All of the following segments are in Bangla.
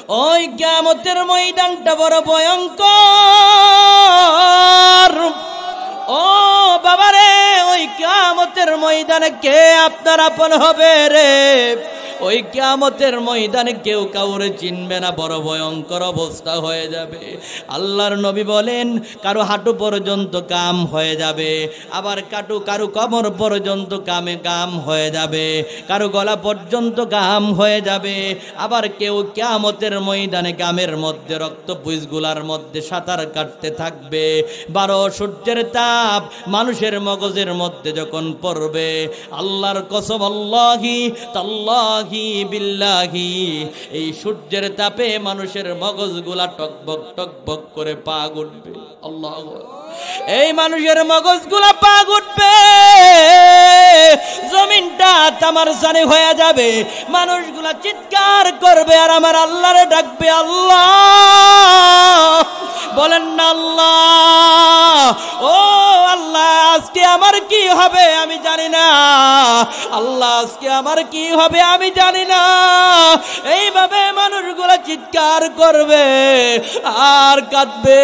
ওই কিয়ামতের ময়দানটা বড় ভয়ঙ্কর। ও বাবারে, ওই কিয়ামতের ময়দানে কে আপনার আপন হবে রে? ওই কিয়ামতের ময়দানে কেউ কাউরে চিনবে না, বড় ভয়ঙ্কর অবস্থা হয়ে যাবে। আল্লাহর নবী বলেন কারো হাঁটু পর্যন্ত কাম হয়ে যাবে, আবার কারো কোমর পর্যন্ত কাম হয়ে যাবে, কারো গলা পর্যন্ত গাম হয়ে যাবে। আবার কেউ কিয়ামতের ময়দানে গামের মধ্যে রক্তপুঞ্জগুলার মধ্যে সাঁতার কাটতে থাকবে। 12 সূর্যের তাপ মানুষের মগজের মধ্যে যখন পড়বে, আল্লাহর কসম, আল্লাহি তাল্লাহি বিল্লাহি, এই সূর্যের তাপে মানুষের মগজগুলা টকবক টকবক করে পা উঠবে। আল্লাহু আকবার। এই মানুষের মগজগুলা পা উঠবে, জমিনটা তামার জানে হয়ে যাবে, মানুষগুলা চিৎকার করবে আর আমার আল্লাহরে ডাকবে। আল্লাহ বলেন না আল্লাহ, ও আল্লাহ আজকে আমার কি হবে আমি জানি না, আল্লাহ আজকে আমার কি হবে আমি জানি না। এইভাবে মানুষগুলা চিৎকার করবে আর কাঁদবে।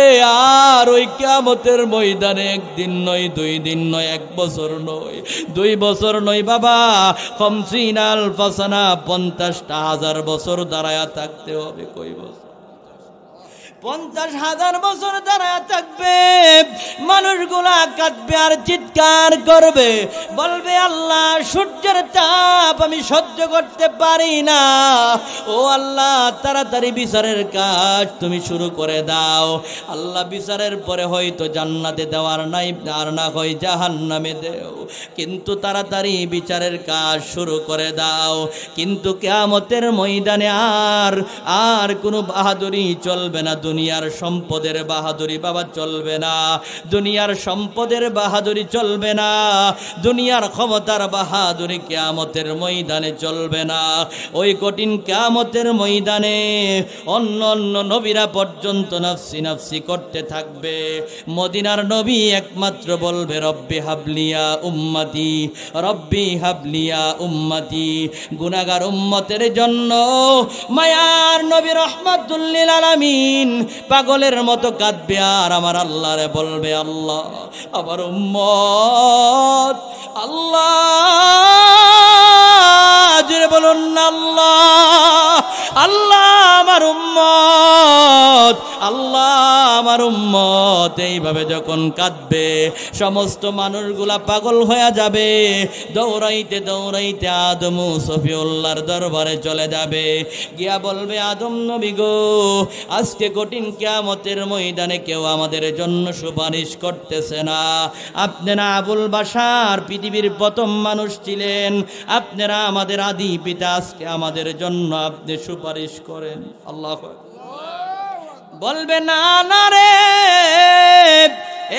আর ওই কিয়ামতের ময়দানে একদিন নয়, 2 দিন নয়, 1 বছর নয়, 2 বছর নয় বাবা, 50 আলফা সানা, 50,000 বছর দাঁড়ায়া থাকতে হবে। কই বছর? 50,000 বছর দাঁড়ায় থাকবে। মানুষগুলা কাঁদবে আর চিৎকার করবে, বলবে আল্লাহ সূর্যের তাপ আমি সহ্য করতে পারি না, ও আল্লাহ তাড়াতাড়ি বিচারের কাজ তুমি শুরু করে দাও। আল্লাহ বিচারের পরে হয়তো জান্নাতে দেওয়ার নাই, আর না হয় জাহান্নামে দেও, কিন্তু তাড়াতাড়ি বিচারের কাজ শুরু করে দাও। কিন্তু কিয়ামতের ময়দানে আর কোনো বাহাদুরি চলবে না, দুনিয়ার সম্পদের বাহাদুরি বাবা চলবে না, দুনিয়ার সম্পদের বাহাদুরি চলবে না, দুনিয়ার ক্ষমতার বাহাদুরি কিয়ামতের ময়দানে চলবে না। ওই কঠিন কিয়ামতের ময়দানে অন্য অন্য নবীরা পর্যন্ত নাফসি নাফসি করতে থাকবে, মদিনার নবী একমাত্র বলবে রব্বি হাবলিয়া উম্মতি, রব্বি হাবলিয়া উম্মতি। গুনাহগার উম্মতের জন্য মায়ার নবী রাহমাতুল লিল আলামিন পাগলের মতো কাঁদবে আর আমার আল্লাহরে বলবে আল্লাহ আমার উম্মত, আল্লাহ জোরে বলুন না আল্লাহ, আল্লাহ আমার উম্মত, আল্লাহ আমার উম্মত। এইভাবে যখন কাঁদবে সমস্ত মানুষগুলা পাগল হয়ে যাবে, দৌড়াইতে দৌড়াইতে আদম সফিউল্লাহর দরবারে চলে যাবে, গিয়া বলবে আদম নবী গো, আজকে কঠিন কিয়ামতের ময়দানে কেউ আমাদের জন্য সুপারিশ করতেছে না। আপনারা আবুল বাশার পৃথিবীর প্রথম মানুষ ছিলেন, আপনারা আমাদের আদি পিতা, আজকে আমাদের জন্য আপনি সুপারিশ করেন। আল্লাহ বলবে না না রে,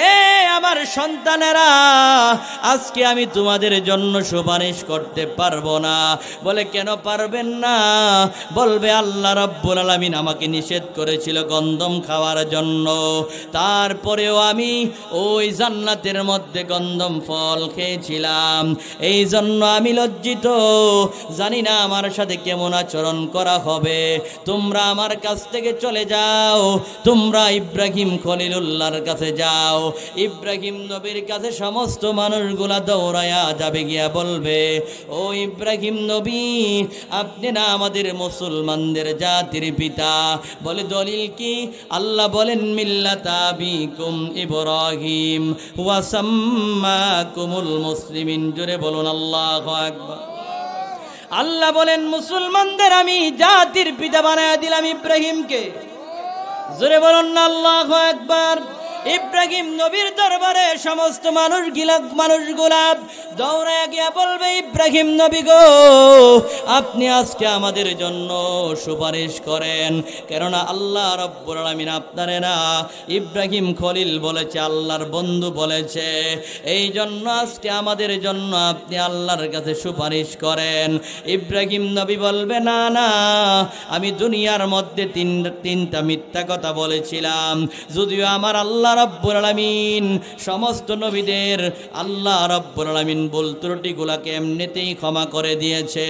এ আমার সন্তানেরা, আজকে আমি তোমাদের জন্য সুপারিশ করতে পারবো না। বলে কেন পারবেন না? বলবে আল্লাহ রাব্বুল আলামিন আমাকে নিষেধ করেছিল গন্ধম খাওয়ার জন্য, তারপরেও আমি ওই জান্নাতের মধ্যে গন্ধম ফল খেয়েছিলাম, এই জন্য আমি লজ্জিত, জানি না আমার সাথে কেমন আচরণ করা হবে। তোমরা আমার কাছ থেকে চলে যাও, তোমরা ইব্রাহিম খলিলুল্লাহর কাছে যাও। ইব্রাহিম নবীর কাছে সমস্ত মানুষগুলা দৌড়ায়া যাবে, গিয়া বলবে ও ইব্রাহিম নবী, আপনি না আমাদের মুসলমানদের জাতির পিতা। বলে দলিল কি? আল্লাহ বলেন মিল্লাতা আবিকুম ইব্রাহিম ওয়া সাম্মাকুমুল মুসলিমিন। জোরে বলুন আল্লাহু আকবার। আল্লাহ বলেন মুসলমানদের আমি জাতির পিতা বানায়া দিলাম ইব্রাহিমকে। জোরে বলুন না আল্লাহু আকবার। ইব্রাহিম নবীর দরবারে সমস্ত মানুষগুলা দৌড়ায় গিয়া বলবে ইব্রাহিম নবী গো, আপনি আজকে আমাদের জন্য সুপারিশ করেন, কেননা আল্লাহ রাব্বুল আলামিন আপনারে না ইব্রাহিম খলিল বলেছে, আল্লাহর বন্ধু বলেছে, এই জন্য আজকে আমাদের জন্য আপনি আল্লাহর কাছে সুপারিশ করেন। ইব্রাহিম নবী বলবে না না, আমি দুনিয়ার মধ্যে তিনটা মিথ্যা কথা বলেছিলাম, যদিও আমার আল্লাহ রাব্বুল আলামিন সমস্ত নবীদের আল্লাহ রাব্বুল আলামিন ভুল ত্রুটিগুলোকে এমনিতেই ক্ষমা করে দিয়েছে।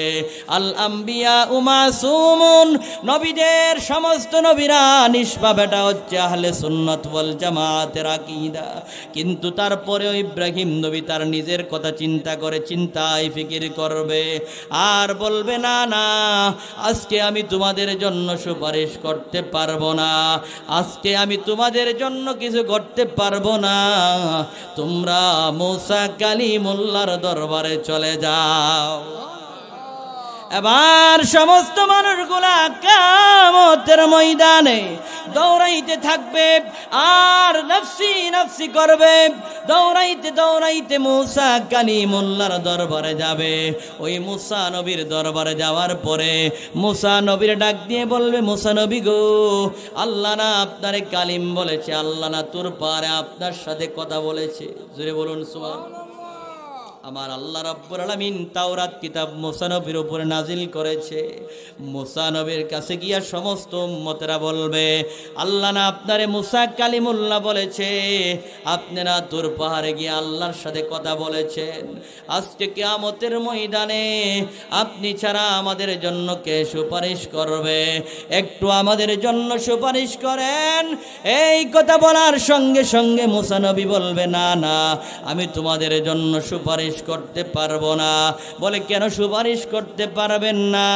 আল আম্বিয়া মাসুমুন, নবীদের সমস্ত নবীরা নিষ্পাপ, এটা হচ্ছে আহলে সুন্নাত ওয়াল জামাতের আকীদা। কিন্তু তারপরেও ইব্রাহিম নবী তার নিজের কথা চিন্তা করে, চিন্তায় ফিকির করবে আর বলবে না না, আজকে আমি তোমাদের জন্য সুপারিশ করতে পারবো না, আজকে আমি তোমাদের জন্য কিছু করতে পারবো না, তোমরা মুসা কালিমুল্লাহর দরবারে চলে যাও। এবার সমস্ত মানুষগুলা কিয়ামতের ময়দানে দৌড়াইতে থাকবে আর নফসি নফসি করবে, দৌড়াইতে দৌড়াইতে মুসা কালিমুল্লাহর দরবারে যাবে। ওই মুসা নবীর দরবারে যাওয়ার পরে মুসা নবীর ডাক দিয়ে বলবে, মুসা নবী গো, আল্লাহ না আপনারে কালিম বলেছে, আল্লাহ না তোর পারে আপনার সাথে কথা বলেছে। জোরে বলুন সুবহানাল্লাহ। আমার আল্লাহ রাব্বুল আলামিন তাওরাত কিতাব মুসা নবীর উপরে নাজিল করেছে। মুসা নবীর কাছে গিয়া সমস্ত উম্মতেরা বলবে, আল্লাহ না আপনারে মুসা কালিমুল্লাহ বলেছে, আপনারা তুর পাহাড়ে গিয়ে আল্লাহর সাথে কথা বলেছেন। আজকে কিয়ামতের ময়দানে আপনি ছাড়া আমাদের জন্য কে সুপারিশ করবে? একটু আমাদের জন্য সুপারিশ করেন। এই কথা বলার সঙ্গে সঙ্গে মুসা নবী বলবে, না না, আমি তোমাদের জন্য সুপারিশ করতে পারবো না। বলে, কেন সুপারিশ করতে পারবেন না?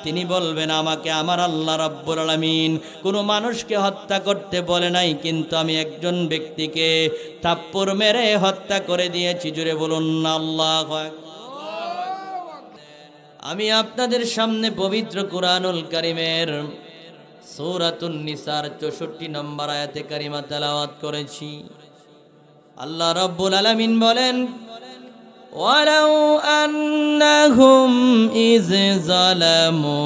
তিনি বলবেন, আমাকে আমার আল্লাহ রাব্বুল আলামিন কোনো মানুষকে হত্যা করতে বলে নাই, কিন্তু আমি একজন ব্যক্তিকে থাপ্পড় মেরে হত্যা করে দিয়েছি। জুড়ে বলুন না আল্লাহু আকবার। আমি আপনাদের সামনে পবিত্র কুরআনুল কারীমের সূরাতুন নিসার 64 নম্বর আয়াতে কারিমা তেলাওয়াত করেছি। আল্লাহ রাব্বুল আলামিন বলেন, ওয়ালাউ আন্নাহুম ইয যালামু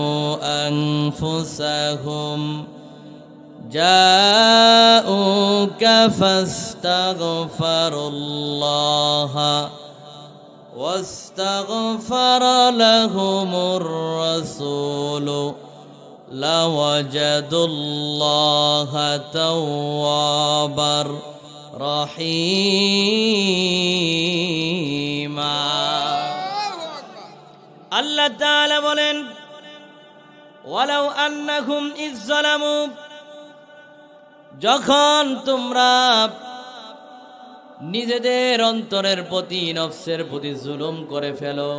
আনফুসাহুম জাউকা ফাস্তাগফিরুল্লাহা ওয়াস্তাগফারা লাহুমুর রাসূলু লাওয়াজাদুল্লাহা তাওয়াবার রহিমা। আল্লাহ তাআলা বলেন, ওয়ালাউ আন্নাহুম ইয যালামু, যখন তোমরা নিজেদের অন্তরের প্রতি, নফসের প্রতি জুলুম করে ফেলো,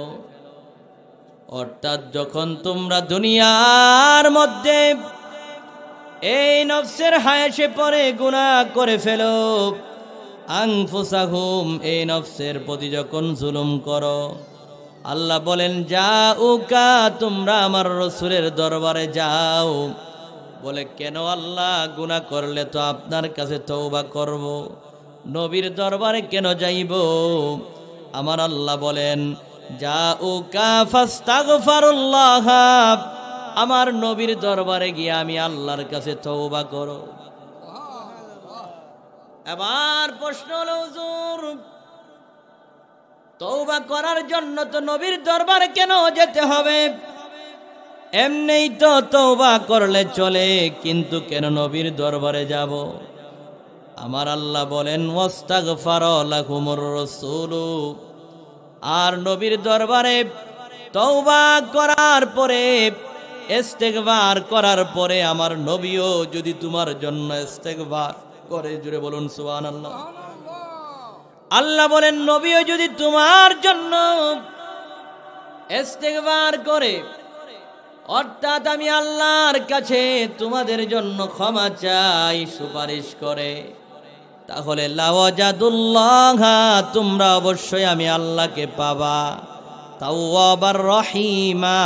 অর্থাৎ যখন তোমরা দুনিয়ার মধ্যে এই নফসের হায়াসে পরে গুনাহ করে ফেলো, আনফুসাহুম, এই নফসের প্রতি যখন জুলুম করো, আল্লাহ বলেন, যাউকা, তোমরা আমার রাসূলের দরবারে যাও। বলে, কেন আল্লাহ? গুনাহ করলে তো আপনার কাছে তওবা করব, নবীর দরবারে কেন যাইব? আমার আল্লাহ বলেন, যাউকা ফাস্তাগফিরুল্লাহ, আমার নবীর দরবারে গিয়ে আমি আল্লাহর কাছে তওবা করো। এবার প্রশ্ন হলো, হুজুর, তওবা করার জন্য তো নবীর দরবারে কেন যেতে হবে? এমনিই তো তওবা করলে চলে, কিন্তু কেন নবীর দরবারে যাব? আমার আল্লাহ বলেন, ওয়াস্তাগফারা লাহুমুর রাসূলু, আর নবীর দরবারে তওবা করার পরে, ইস্তেগফার করার পরে আমার নবীও যদি তোমার জন্য ইস্তেগফার করে, জুড়ে বলুন সুবহানাল্লাহ। আল্লাহ বলেন, নবীও যদি তোমার জন্য ইস্তেগফার করে, অর্থাৎ আমি আল্লাহর কাছে তোমাদের জন্য ক্ষমা চাই, সুপারিশ করে, তাহলে লাওয়াজাদুল্লাহ, তোমরা অবশ্যই আমি আল্লাহকে পাবা তাওয়াবার রহিমা,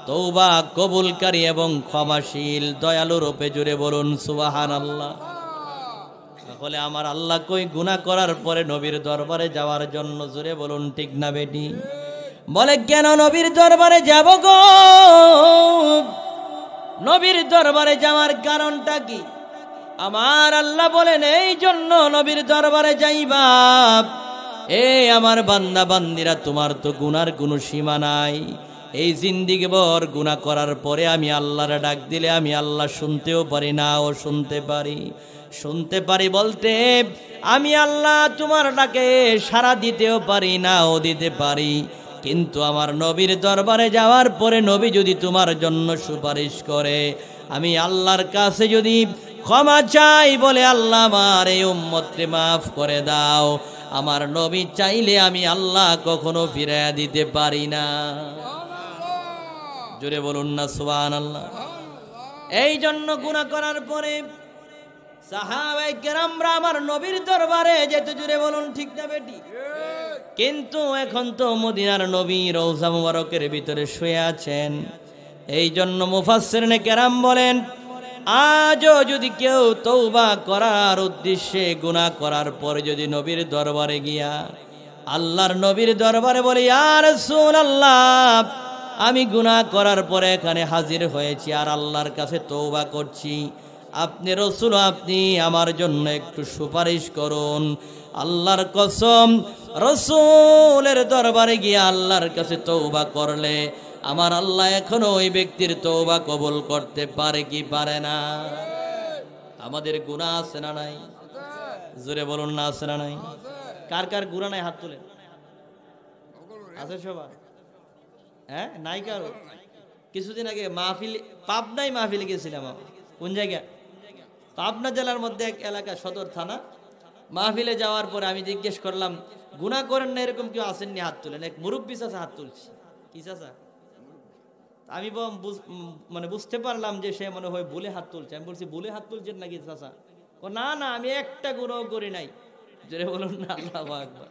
তওবা কবুলকারী এবং ক্ষমাশীল, দয়ালু রূপে। জুড়ে বলুন সুবহানাল্লাহ। তাহলে আমার আল্লাহ কই গুনাহ করার পরে নবীর দরবারে যাওয়ার জন্য? জুড়ে বলুন ঠিক না বেটি? বলে, কেন নবীর দরবারে যাব গো? নবীর দরবারে যাওয়ার কারণটা কি? আমার আল্লাহ বলেন, এই জন্য নবীর দরবারে যাইবা, আমার বান্দা বান্দিরা, তোমার তো গুনার কোনো সীমা নাই। এই জিন্দিগি ভর গুনাহ করার পরে আমি আল্লাহর ডাক দিলে আমি আল্লাহ শুনতেও পারি, নাও শুনতে পারি। শুনতে পারি বলতে আমি আল্লাহ তোমার ডাকে সাড়া দিতেও পারি নাও দিতে পারি, কিন্তু আমার নবীর দরবারে যাওয়ার পরে নবী যদি তোমার জন্য সুপারিশ করে, আমি আল্লাহর কাছে যদি ক্ষমা চাই বলে আল্লাহ আমার এই উম্মতকে মাফ করে দাও, আমার নবী চাইলে আমি আল্লাহ কখনো ফিরাইয়া দিতে পারি না। জোরে বলুন না সুবহানাল্লাহ। এই জন্য গুনাহ করার পরে সাহাবায়ে কেরামরা আমার নবীর দরবারে যেতে, জোরে বলুন ঠিক না বেটি? কিন্তু এখন তো মদিনার নবী রওজা মুবারকের ভিতরে শুয়ে আছেন। এই জন্য মুফাসসিরিনে কেরাম বলেন, আজও যদি কেউ তওবা করার উদ্দেশ্যে গুনাহ করার পরে যদি নবীর দরবারে গিয়া আল্লাহর নবীর দরবারে বলে, ইয়া রাসূলুল্লাহ, আমি গুনাহ করার পরে এখানে হাজির হয়েছি আর আল্লাহর কাছে তওবা করছি, আপনি রাসূল, আপনি আমার জন্য একটু সুপারিশ করুন। আল্লাহর কসম, রাসূলের দরবারে গিয়ে আল্লাহর কাছে তওবা করলে আমার আল্লাহ এখনো ওই ব্যক্তির তওবা কবুল করতে পারে কি পারে না? আমাদের গুনাহ আছে না নাই? জোরে বলুন না আছে না নাই? কার কার গুনাহ নাই হাত তুলেন। আছে সবার? হ্যাঁ, নাই কারো? কিছুদিন আগে মাহফিল, পাবনায় মাহফিলে গেছিলাম। কোন জায়গা? পাবনা জেলার মধ্যে এক এলাকা, সদর থানা। মাহফিলে যাওয়ার পরে আমি জিজ্ঞেস করলাম, গুনাহ করেন না এরকম কেউ আসেননি? হাত তুলেন। এক মুরব্বী চাচা হাত তুলছে। কি চাচা? আমি মানে বুঝতে পারলাম যে সে মনে হয় ভুলে হাত তুলছে। আমি বলছি, ভুলে হাত তুলছেন নাকি চাচা? না না, আমি একটা গুনাহ করি নাই। জোরে বলুন না আল্লাহু আকবার।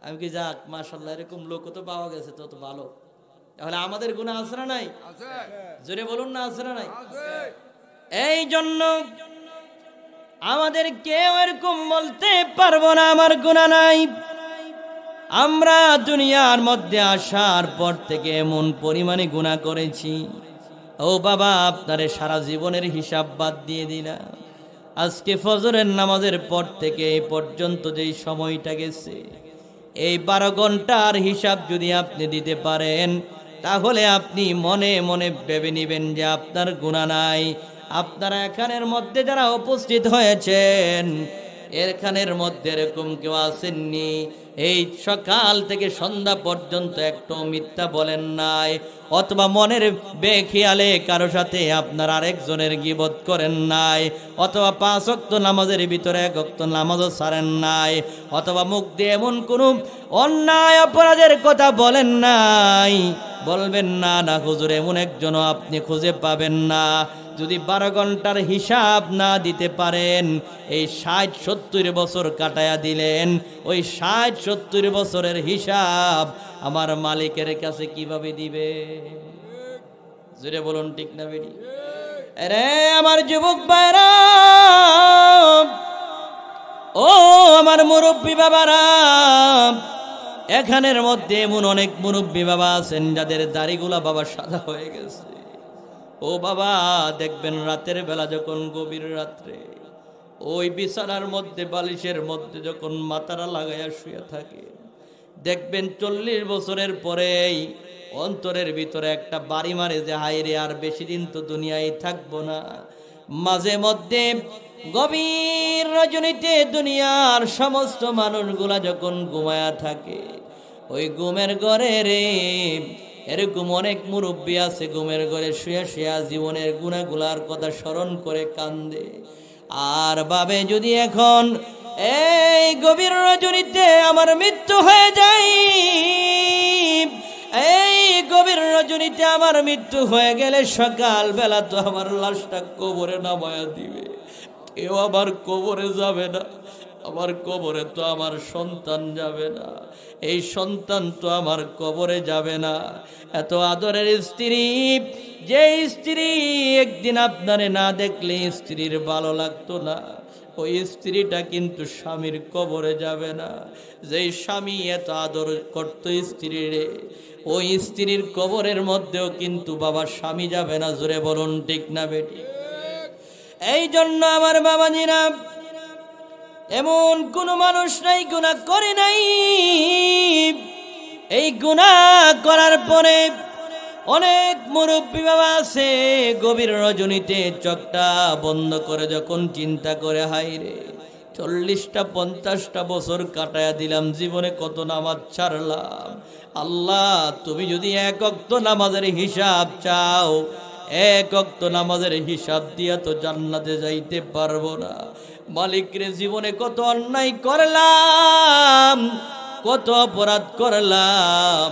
আমি কি, যাক মাশাআল্লাহ, এরকম লোক তো পাওয়া গেছে, তো ভালো। তাহলে আমাদের গুনাহ আছে না নাই? জোরে বলুন না আছে না নাই? এই জন্য আমাদের কেউ এরকম বলতে পারবো না আমার গুনাহ নাই। আমরা দুনিয়ার মধ্যে আসার পর থেকে এমন পরিমাণে গুনাহ করেছি, ও বাবা আপনারে সারা জীবনের হিসাব বাদ দিয়ে দিলাম। আজকে ফজরের নামাজের পর থেকে এই পর্যন্ত যেই সময়টা গেছে, এই 12 ঘন্টার হিসাব যদি আপনি দিতে পারেন, তাহলে আপনি মনে মনে ভেবে নেবেন যে আপনার গুনাহ নাই। আপনারা এখানের মধ্যে যারা উপস্থিত হয়েছেন, এখানের মধ্যে এরকম কেউ আসেননি এই সকাল থেকে সন্ধ্যা পর্যন্ত একটু মিথ্যা বলেন নাই, অথবা মনের বেখেয়ালে কারো সাথে আপনার আরেকজনের গীবত করেন নাই, অথবা 5 ওয়াক্ত নামাজের ভিতরে 1 ওয়াক্ত নামাজও ছাড়েন নাই, অথবা মুখ দিয়ে এমন কোনো অন্যায় অপরাধের কথা বলেন নাই। বলবেন না, না হুজুর, এমন একজনও আপনি খুঁজে পাবেন না। যদি 12 ঘন্টার হিসাব না দিতে পারেন, এই 60-70 বছর কাটায়া দিলেন, ওই 60-70 বছরের হিসাব আমার মালিকের কাছে কিভাবে দিবে? জোরে বলুন ঠিক না বেটি? আরে আমার যুবক ভাইরা, ও আমার মুরব্বী বাবারা, এখানের মধ্যে এমন অনেক মুরব্বী বাবা আছেন যাদের দাড়িগুলা বাবা সাদা হয়ে গেছে। ও বাবা, দেখবেন রাতের বেলা যখন গভীর রাত্রে ওই বিছানার মধ্যে বালিশের মধ্যে যখন মাথারা লাগাইয়া শুয়ে থাকে, দেখবেন 40 বছরের পরেই অন্তরের ভিতরে একটা বাড়ি মারে যে হায়রে আর বেশি দিন তো দুনিয়ায় থাকবো না। মাঝে মধ্যে গভীর রজনীতে দুনিয়ার সমস্ত মানুষগুলা যখন ঘুমায়া থাকে, ওই ঘুমের ঘরে রে এরকম অনেক মুরব্বী আছে, ঘুমের ঘরে শুয়ে শুয়ে জীবনের গুনাহগুলার কথা স্মরণ করে কান্দে। আর ভাবে, যদি এখন এই গভীর রজনীতে আমার মৃত্যু হয়ে যায়, এই গভীর রজনীতে আমার মৃত্যু হয়ে গেলে সকাল বেলা তো আমার লাশটা কবরে নামায়া দিবে, কেউ আবার কবরে যাবে না। আমার কবরে তো আমার সন্তান যাবে না, এই সন্তান তো আমার কবরে যাবে না। এত আদরের স্ত্রী, যে স্ত্রী একদিন আপনারে না দেখলে স্ত্রীর ভালো লাগতো না, ওই স্ত্রীটা কিন্তু স্বামীর কবরে যাবে না। যেই স্বামী এত আদর করত স্ত্রীরে, ওই স্ত্রীর কবরের মধ্যেও কিন্তু বাবা স্বামী যাবে না। জোরে বলুন ঠিক না বেটি? এই জন্য আমার বাবাজিরা, এমন কোন মানুষ নাই গুনাহ করে নাই, এই গুনাহ করার পরে অনেক মুরব্বী বাবা আছে গভীর রজনীতে চোখটা বন্ধ করে যখন চিন্তা করে, হাই রে 40টা 50টা বছর কাটায়া দিলাম, জীবনে কত নামাজ ছাড়লাম। আল্লাহ তুমি যদি এক ওয়াক্ত নামাজের হিসাব চাও, এক ওয়াক্ত নামাজের হিসাব দিয়া তো জান্নাতে যাইতে পারবো না। মালিক রে জীবনে কত অন্যায় করলাম, কত অপরাধ করলাম,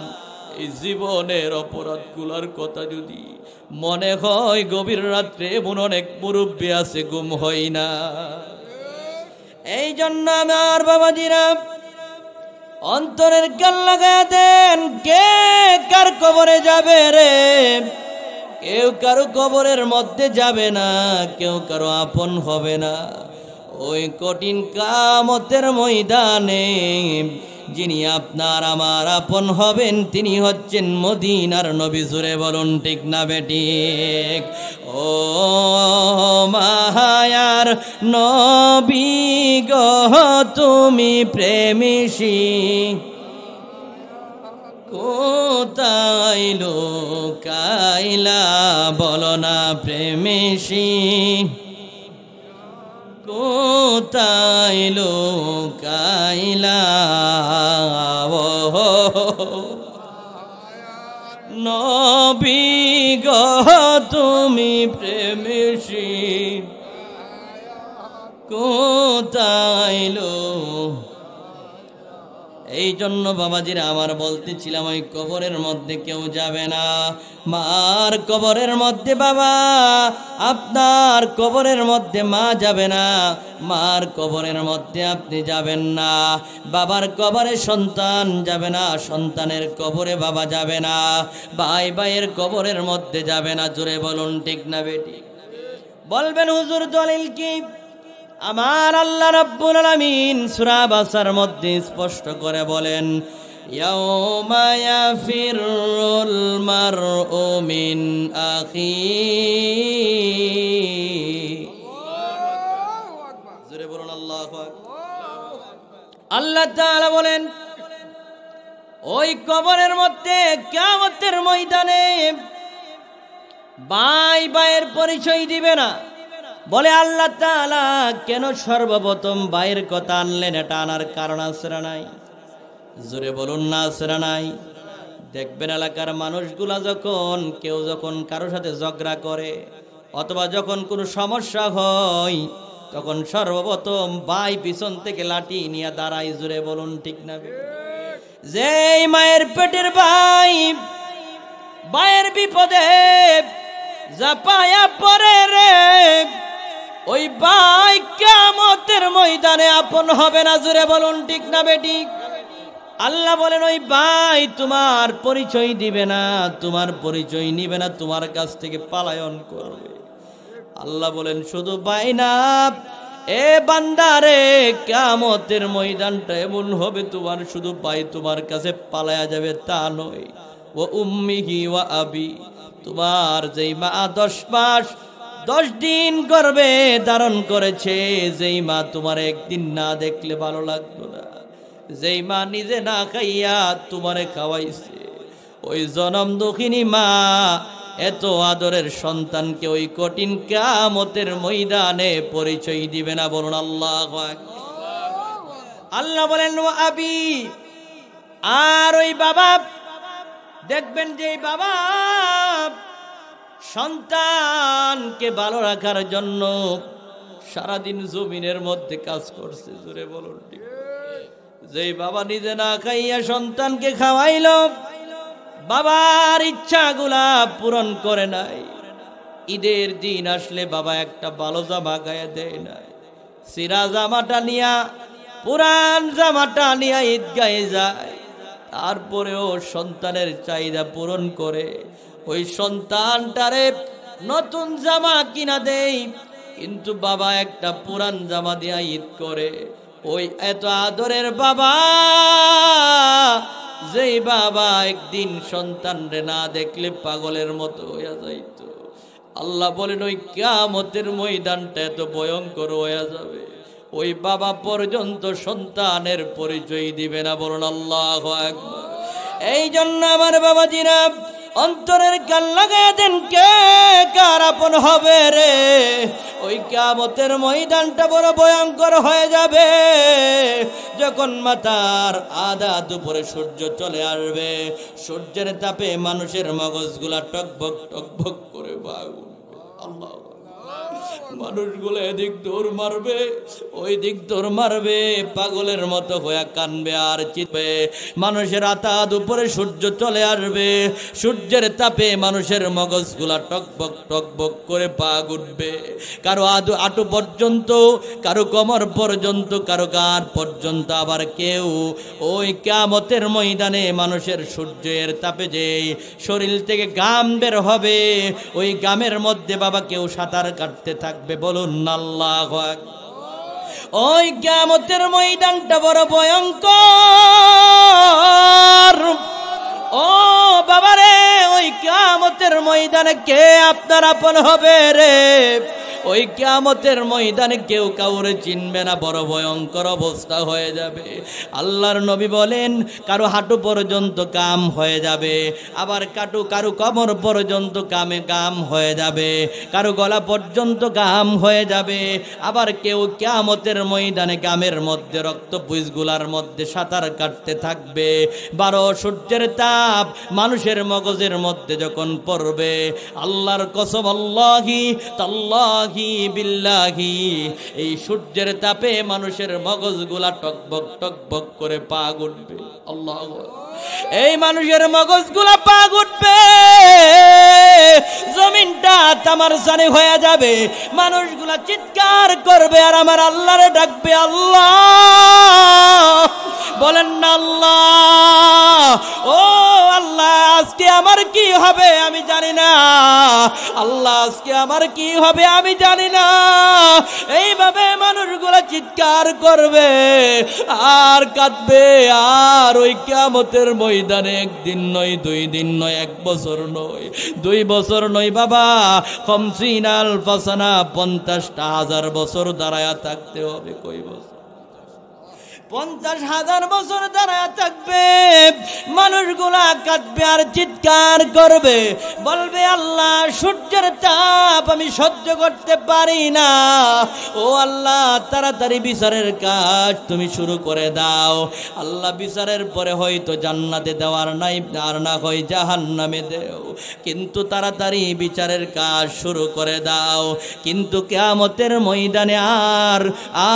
এই জীবনের অপরাধগুলোর কথা যদি মনে হয়, গভীর রাত্রে এমন অনেক মুরব্বী আছে ঘুম হয় না। এই জন্য আমার বাবাজিরা অন্তরের কান লাগায়া দেন, কে কার কবরে যাবে রে? কেউ কারো কবরের মধ্যে যাবে না, কেউ কারো আপন হবে না। ওই কঠিন কিয়ামতের ময়দানে যিনি আপনার আমার আপন হবেন তিনি হচ্ছেন মদিনার নবী। জোরে বলুন ঠিক না বেঠিক? ও মায়ার নবী গো তুমি প্রেমিসী, কোথায় লুকাইলা বলো না প্রেমিসী, কোথায় লুকাইলা নবী গো তুমি প্রেমিসী, কোথায় লুকাইলা। এই জন্য বাবাজিরা আমার বলতেছিলাম, ওই কবরের মধ্যে কেউ যাবে না। মার কবরের মধ্যে বাবা, আপনার কবরের মধ্যে মা যাবে না, মার কবরের মধ্যে আপনি যাবেন না, বাবার কবরে সন্তান যাবে না, সন্তানের কবরে বাবা যাবে না, ভাই ভাইয়ের কবরের মধ্যে যাবে না। জোরে বলুন ঠিক না বেটি? বলবেন হুজুর দলিল কি? আমার আল্লাহ রাব্বুল আলামিন সূরা বাসার মধ্যে স্পষ্ট করে বলেন, ইয়াউমা ইয়াফিরুল মারউ মিন আখিহি। জোরে বলুন আল্লাহু আকবার। আল্লাহ তাআলা বলেন ওই কবরের মধ্যে কিয়ামতের ময়দানে ভাই ভাইয়ের পরিচয় দিবে না। বলে আল্লাহ তাআলা কেন সর্বপ্রথম ভাইয়ের কথা আনলেন? এটা আনার কারণ আছে না নাই? জোরে বলুন না আছে না নাই? দেখবেন এলাকার মানুষগুলা যখন কারোর সাথে ঝগড়া করে অথবা যখন কোনো সমস্যা হয়, তখন সর্বপ্রথম ভাই পিছন থেকে লাঠি নিয়ে দাঁড়ায়। জোরে বলুন ঠিক না? যেই মায়ের পেটের ভাই ভাইয়ের বিপদে জাপায়া পড়ে রে, ওই ভাই কিয়ামতের ময়দানে আপন হবে না। জোরে বলুন ঠিক না বেটি? আল্লাহ বলেন ওই ভাই তোমার পরিচয় দিবে না, তোমার পরিচয় নিবে না, তোমার কাছ থেকে পলায়ন করবে। আল্লাহ বলেন শুধু ভাই না, এ বান্দারে কিয়ামতের ময়দানটা এমন হবে তোমার শুধু ভাই তোমার কাছে পালায়া যাবে তা নয়, ও উম্মিহি ওয়া আবি, তোমার যেই মা 10 মাস 10 দিন গর্ভে ধারণ করেছে, যেই মা তোমার একদিন না দেখলে ভালো লাগলো না, যেই মা নিজে না খাইয়া তোমারে খাওয়াইছে, ওই জনম দুঃখিনী মা এত আদরের সন্তানকে ওই কঠিন কিয়ামতের ময়দানে পরিচয় দিবে না। বলুন আল্লাহু আকবার। আল্লাহ বলেন ও আবি, আর ওই বাবা দেখবেন যে বাবা সন্তানকে ভালো রাখার জন্য সারাদিন জমিনের মধ্যে কাজ করছে। জোরে বলুন ঠিক? যেই বাবা নিজে না খাইয়া সন্তানকে খাওয়াইল, বাবার ইচ্ছাগুলা পূরণ করে নাই, ঈদের দিন আসলে বাবা একটা ভালো জামা গায়ে দেয় নাই, সিরা জামাটা নিয়া পুরান জামাটা নিয়া ঈদগাহে যায়, তারপরেও সন্তানের চাহিদা পূরণ করে ওই সন্তানটারে নতুন জামা কিনা দেয়, কিন্তু বাবা একটা পুরান জামা দিয়া ঈদ করে। ওই এত আদরের বাবা, যেই বাবা একদিন সন্তানরে না দেখলে পাগলের মতো হইয়া যাইত, আল্লাহ বলেন ওই কিয়ামতের ময়দানটা এত ভয়ঙ্কর হইয়া যাবে, ওই বাবা পর্যন্ত সন্তানের পরিচয় দিবে না। বলুন আল্লাহু আকবার। এই জন্য আমার বাবাজিরা অন্তরের কান লাগায় দেন, কে কার আপন হবে রে? ওই কিয়ামতের ময়দানটা বড় ভয়ঙ্কর হয়ে যাবে, যখন মাথার আধা দুপুরে সূর্য চলে আসবে। সূর্যের তাপে মানুষের মগজগুলা টকবক টকবক করে বাগুন। আল্লাহ, মানুষগুলো এদিক দৌড় মারবে, ওই দিক দৌড় মারবে, পাগলের মতো হয়ে কানবে আর চিৎবে। মানুষের আতাদ উপরে সূর্য চলে আসবে, সূর্যের তাপে মানুষের মগজগুলা টকবক টকবক করে পা উঠবে। কারো আটু পর্যন্ত, কারো কোমর পর্যন্ত, কারো গাঁট পর্যন্ত। আবার কেউ ওই কিয়ামতের ময়দানে মানুষের সূর্যের তাপে যে শরীর থেকে ঘাম বের হবে, ওই ঘামের মধ্যে বাবা কেউ সাঁতার কাটতে থাকবে। বলুন আল্লাহু আকবার। ওই কিয়ামতের ময়দানটা বড় ভয়ঙ্কর। ও বাবারে, ওই কিয়ামতের ময়দানে কে আপনার আপন হবে রে? ওই কিয়ামতের ময়দানে কেউ কাউরে চিনবে না, বড় ভয়ঙ্কর অবস্থা হয়ে যাবে। আল্লাহর নবী বলেন, কারো হাঁটু পর্যন্ত কাম হয়ে যাবে, আবার কারো কোমর পর্যন্ত গাম হয়ে যাবে, কারো গলা পর্যন্ত গাম হয়ে যাবে। আবার কেউ কিয়ামতের ময়দানে গামের মধ্যে রক্তপুঞ্জগুলার মধ্যে সাঁতার কাটতে থাকবে। 12 সূর্যের তাপ মানুষের মগজের মধ্যে যখন পড়বে, আল্লাহর কসম, আল্লাহি তাল্লাহি বিল্লাহি, এই সূর্যের তাপে মানুষের মগজগুলা টকবক টকবক করে পা উঠবে। আল্লাহু আকবার। এই মানুষের মগজগুলা পা উঠবে, জমিনটা তামার জানে হয়ে যাবে। মানুষগুলা চিৎকার করবে আর আমার আল্লাহরে ডাকবে। আল্লাহ বলেন না আল্লাহ, ও আল্লাহ, আজকে আমার কি হবে আমি জানি না। আল্লাহ, আজকে আমার কি হবে আমি জানি না। এইভাবে মানুষগুলা চিৎকার করবে আর কাঁদবে। আর ওই কিয়ামতের ময়দানে একদিন নয়, 2 দিন নয়, 1 বছর নয়, 2 বছর নয় বাবা, 50 আলফা সানা, 50,000 বছর দাঁড়ায়া থাকতে হবে। কই বছর? 50,000 বছর দাঁড়ায় থাকবে। মানুষগুলা কাঁদবে আর চিৎকার করবে, বলবে আল্লাহ, সূর্যের তাপ আমি সহ্য করতে পারি না। ও আল্লাহ, তাড়াতাড়ি বিচারের কাজ তুমি শুরু করে দাও। আল্লাহ, বিচারের পরে হয়তো জান্নাতে দেওয়ার নাই, আর না হয় জাহান্নামে দেও, কিন্তু তাড়াতাড়ি বিচারের কাজ শুরু করে দাও। কিন্তু কিয়ামতের ময়দানে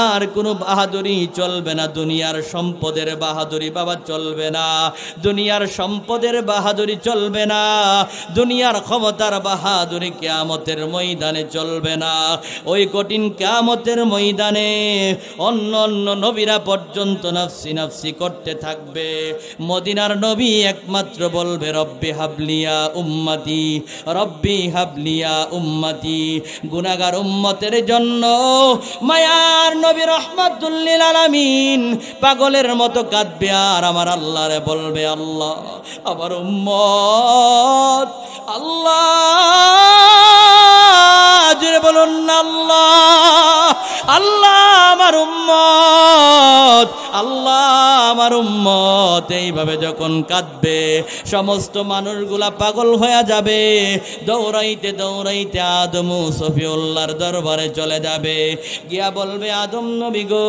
আর কোনো বাহাদুরি চলবে না। দুনিয়ার সম্পদের বাহাদুরি বাবা চলবে না, দুনিয়ার সম্পদের বাহাদুরি চলবে না, দুনিয়ার ক্ষমতার বাহাদুরি কিয়ামতের ময়দানে চলবে না। ওই কঠিন কিয়ামতের ময়দানে অন্য অন্য নবীরা পর্যন্ত নাফসি নাফসি করতে থাকবে। মদিনার নবী একমাত্র বলবে, রব্বি হাবলিয়া উম্মতি, রব্বি হাবলিয়া উম্মতি। গুনাহগার উম্মতের জন্য মায়ার নবী রহমাতুল লিল আলামিন পাগলের মতো কাঁদবে আর আমার আল্লাহরে বলবে, আল্লাহ আমার উম্মত, আল্লাহ জোরে বলুন না আল্লাহ, আল্লাহ আমার উম্মত, আল্লাহ আমার উম্মত। এইভাবে যখন কাঁদবে সমস্ত মানুষগুলা পাগল হয়ে যাবে। দৌড়াইতে দৌড়াইতে আদম সফিউল্লাহর দরবারে চলে যাবে, গিয়া বলবে, আদম নবী গো,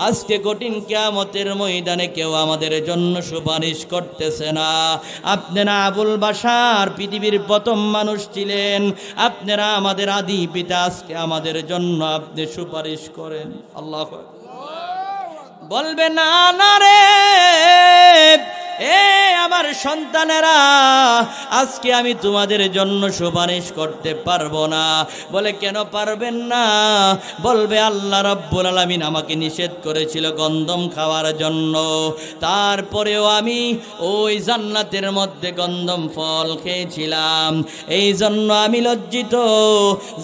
আজকে কঠিন কিয়ামতের ময়দানে কেউ আমাদের জন্য সুপারিশ করতেছে না। আপনারা আবুল বাশার পৃথিবীর প্রথম মানুষ ছিলেন, আপনারা আমাদের আদি পিতা, আজকে আমাদের জন্য আপনি সুপারিশ করেন। আল্লাহ বলবে, না না রে, এ আমার সন্তানেরা, আজকে আমি তোমাদের জন্য সুপারিশ করতে পারবো না। বলে, কেন পারবেন না? বলবে, আল্লাহ রাব্বুল আলামিন আমাকে নিষেধ করেছিল গন্ধম খাওয়ার জন্য, তারপরেও আমি ওই জান্নাতের মধ্যে গন্ধম ফল খেয়েছিলাম, এই জন্য আমি লজ্জিত,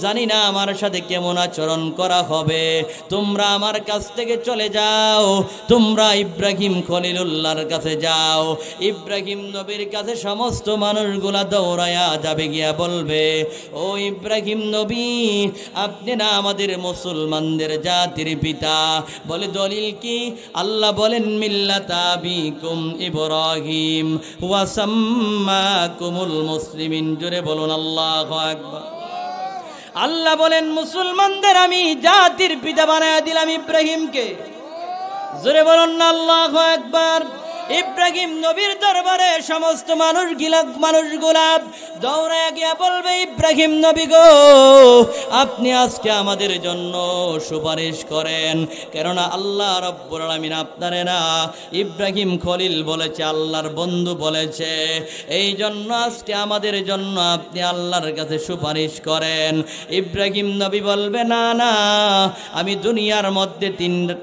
জানি না আমার সাথে কেমন আচরণ করা হবে। তোমরা আমার কাছ থেকে চলে যাও, তোমরা ইব্রাহিম খলিলুল্লাহর কাছে যাও, দাও। ইব্রাহিম নবীর কাছে সমস্ত মানুষগুলা দৌড়ায়া যাবে, গিয়া বলবে, ও ইব্রাহিম নবী, আপনি না আমাদের মুসলমানদের জাতির পিতা। বলে দলিল কি? আল্লাহ বলেন, মিল্লাতা আবিকুম ইব্রাহিম ওয়া সাম্মাকুমুল মুসলিমিন। জোরে বলুন আল্লাহু আকবার। আল্লাহ বলেন, মুসলমানদের আমি জাতির পিতা বানায়া দিলাম ইব্রাহিমকে। জোরে বলুন না আল্লাহু আকবার। ইব্রাহিম নবীর দরবারে সমস্ত মানুষগুলা দৌড়ায় গিয়া বলবে, ইব্রাহিম নবী গো, আপনি আজকে আমাদের জন্য সুপারিশ করেন। কেননা আল্লাহ রাব্বুল আলামিন আপনারে না ইব্রাহিম খলিল বলেছে, আল্লাহর বন্ধু বলেছে। এই জন্য আজকে আমাদের জন্য আপনি আল্লাহর কাছে সুপারিশ করেন। ইব্রাহিম নবী বলবে, না না, আমি দুনিয়ার মধ্যে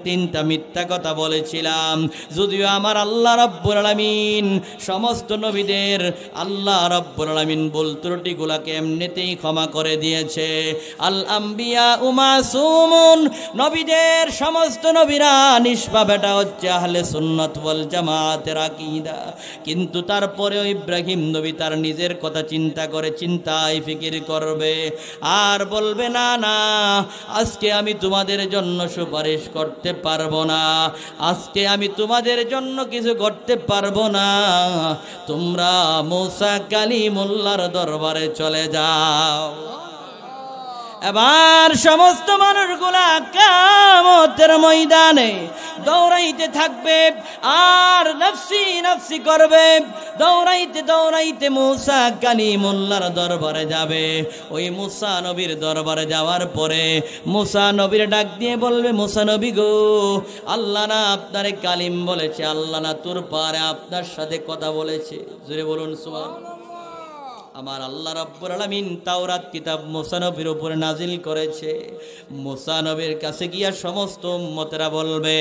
তিনটা মিথ্যা কথা বলেছিলাম, যদিও আমার আল্লাহ রাব্বুল আলামিন সমস্ত নবীদের আল্লাহ রাব্বুল আলামিন ভুল ত্রুটিগুলোকে এমনিতেই ক্ষমা করে দিয়েছে। আল আম্বিয়া মাসুমুন, নবীদের সমস্ত নবীরা নিষ্পাপ, এটা হচ্ছে আহলে সুন্নাত ওয়াল জামাতের আকীদা। কিন্তু তারপরেও ইব্রাহিম নবী তার নিজের কথা চিন্তা করে, চিন্তায় ফিকির করবে আর বলবে, না না, আজকে আমি তোমাদের জন্য সুপারিশ করতে পারবো না, আজকে আমি তোমাদের জন্য কিছু করতে পারবো না, তোমরা মুসা কালিমুল্লাহর দরবারে চলে যাও। এবার সমস্ত মানুষগুলা কিয়ামতের ময়দানে দৌড়াইতে থাকবে আর নফসি নফসি করবে। দৌড়াইতে দৌড়াইতে মুসা কালিমুল্লাহর দরবারে যাবে। ওই মুসা নবীর দরবারে যাওয়ার পরে মুসা নবীর ডাক দিয়ে বলবে, মুসা নবী গো, আল্লাহ না আপনারে কালিম বলেছে, আল্লাহ না তোর পারে আপনার সাথে কথা বলেছে। জোরে বলুন সুবহানাল্লাহ। আমার আল্লাহ রাব্বুল আলামিন তাওরাত কিতাব মুসা নবীর উপরে নাজিল করেছে। মুসা নবীর কাছে গিয়া সমস্ত উম্মতেরা বলবে,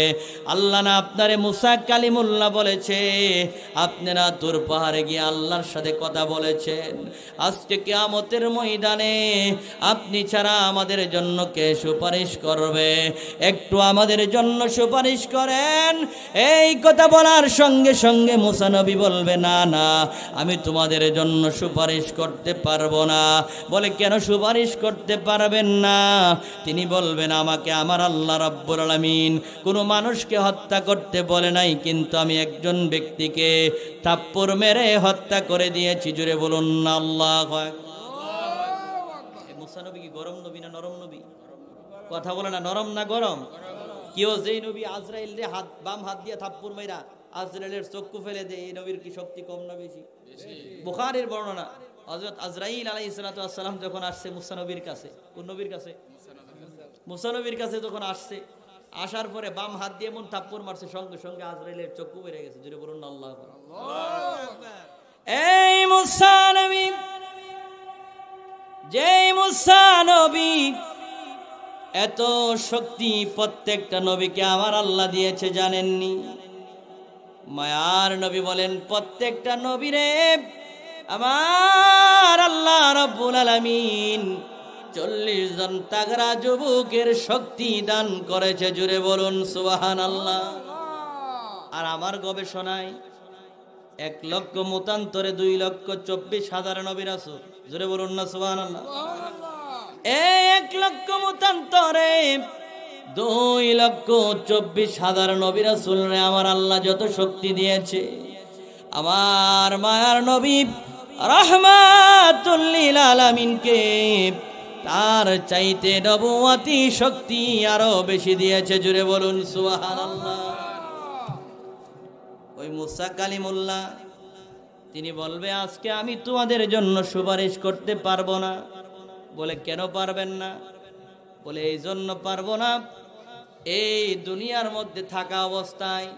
আল্লাহ না আপনারে মুসা কালিমুল্লাহ বলেছে, আপনি না তোর পাহাড়ে গিয়ে আল্লাহর সাথে কথা বলেছেন। আজকে কিয়ামতের ময়দানে আপনি ছাড়া আমাদের জন্য কে সুপারিশ করবে? একটু আমাদের জন্য সুপারিশ করেন। এই কথা বলার সঙ্গে সঙ্গে মুসা নবী বলবে, না না, আমি তোমাদের জন্য সুপারিশ করতে পারবো না। বলে, কেন সুপারিশ করতে পারবেন না? তিনি বলবেন, আমাকে আমার আল্লাহ রাব্বুল আলামিন কোনো মানুষকে হত্যা করতে বলে নাই, কিন্তু আমি একজন ব্যক্তিকে থাপ্পড় মেরে হত্যা করে দিয়েছি। জুড়ে বলুন না আল্লাহু আকবার। মুসা নবী কি গরম নবী না নরম নবী? কথা বলে না, নরম না গরম? কেউ যেই নবী আজরাইল রে বাম হাত দিয়ে থাপ্পড় মাইরা আজরাইলের চক্ষু ফেলে দেয়, এই নবীর কি শক্তি কম না বেশি? বুখারীর বর্ণনা, হযরত আজরাইল আলাইহিস সালাতু ওয়াস সালাম যখন আসছে মুসা নবীর কাছে, কোন নবীর কাছে? মুসা নবীর কাছে যখন আসছে, আসার পরে বাম হাত দিয়ে এমন থাপ্পড় মারছে, সঙ্গে সঙ্গে আজরাইলের চক্ষু বেরিয়ে গেছে। জোরে বলুন আল্লাহু আকবার। এই মুসা নবী, যেই মুসা নবী এত শক্তি প্রত্যেকটা নবীকে আমার আল্লাহ দিয়েছে জানেননি? মায়ার নবী বলেন, প্রত্যেকটা নবীরে আমার আল্লাহ রাব্বুল আলামিন 40 জন তাগড়া যুবকের শক্তি দান করেছে। জুড়ে বলুন সুবহানাল্লাহ। আর আমার গবেষণায় 1 লক্ষ মতান্তরে 2,24,000 নবী রাসূল। জুড়ে বলুন না সুবহানাল্লাহ। এই 1 লক্ষ মতান্তরে 2,24,000 নবী রাসূলরে আমার আল্লাহ যত শক্তি দিয়েছে, আমার মায়ার নবী রাহমাতুল লিল আলামিনকে তার চাইতে নবুয়তি শক্তি আরো বেশি দিয়েছে। জুড়ে বলুন সুবহানাল্লাহ। ওই মুসা কালিমুল্লাহ তিনি বলবে, আজকে আমি তোমাদের জন্য সুপারিশ করতে পারবো না। বলে, কেন পারবেন না? বলে, এই জন্য পারবো না, এই দুনিয়ার মধ্যে থাকা অবস্থায়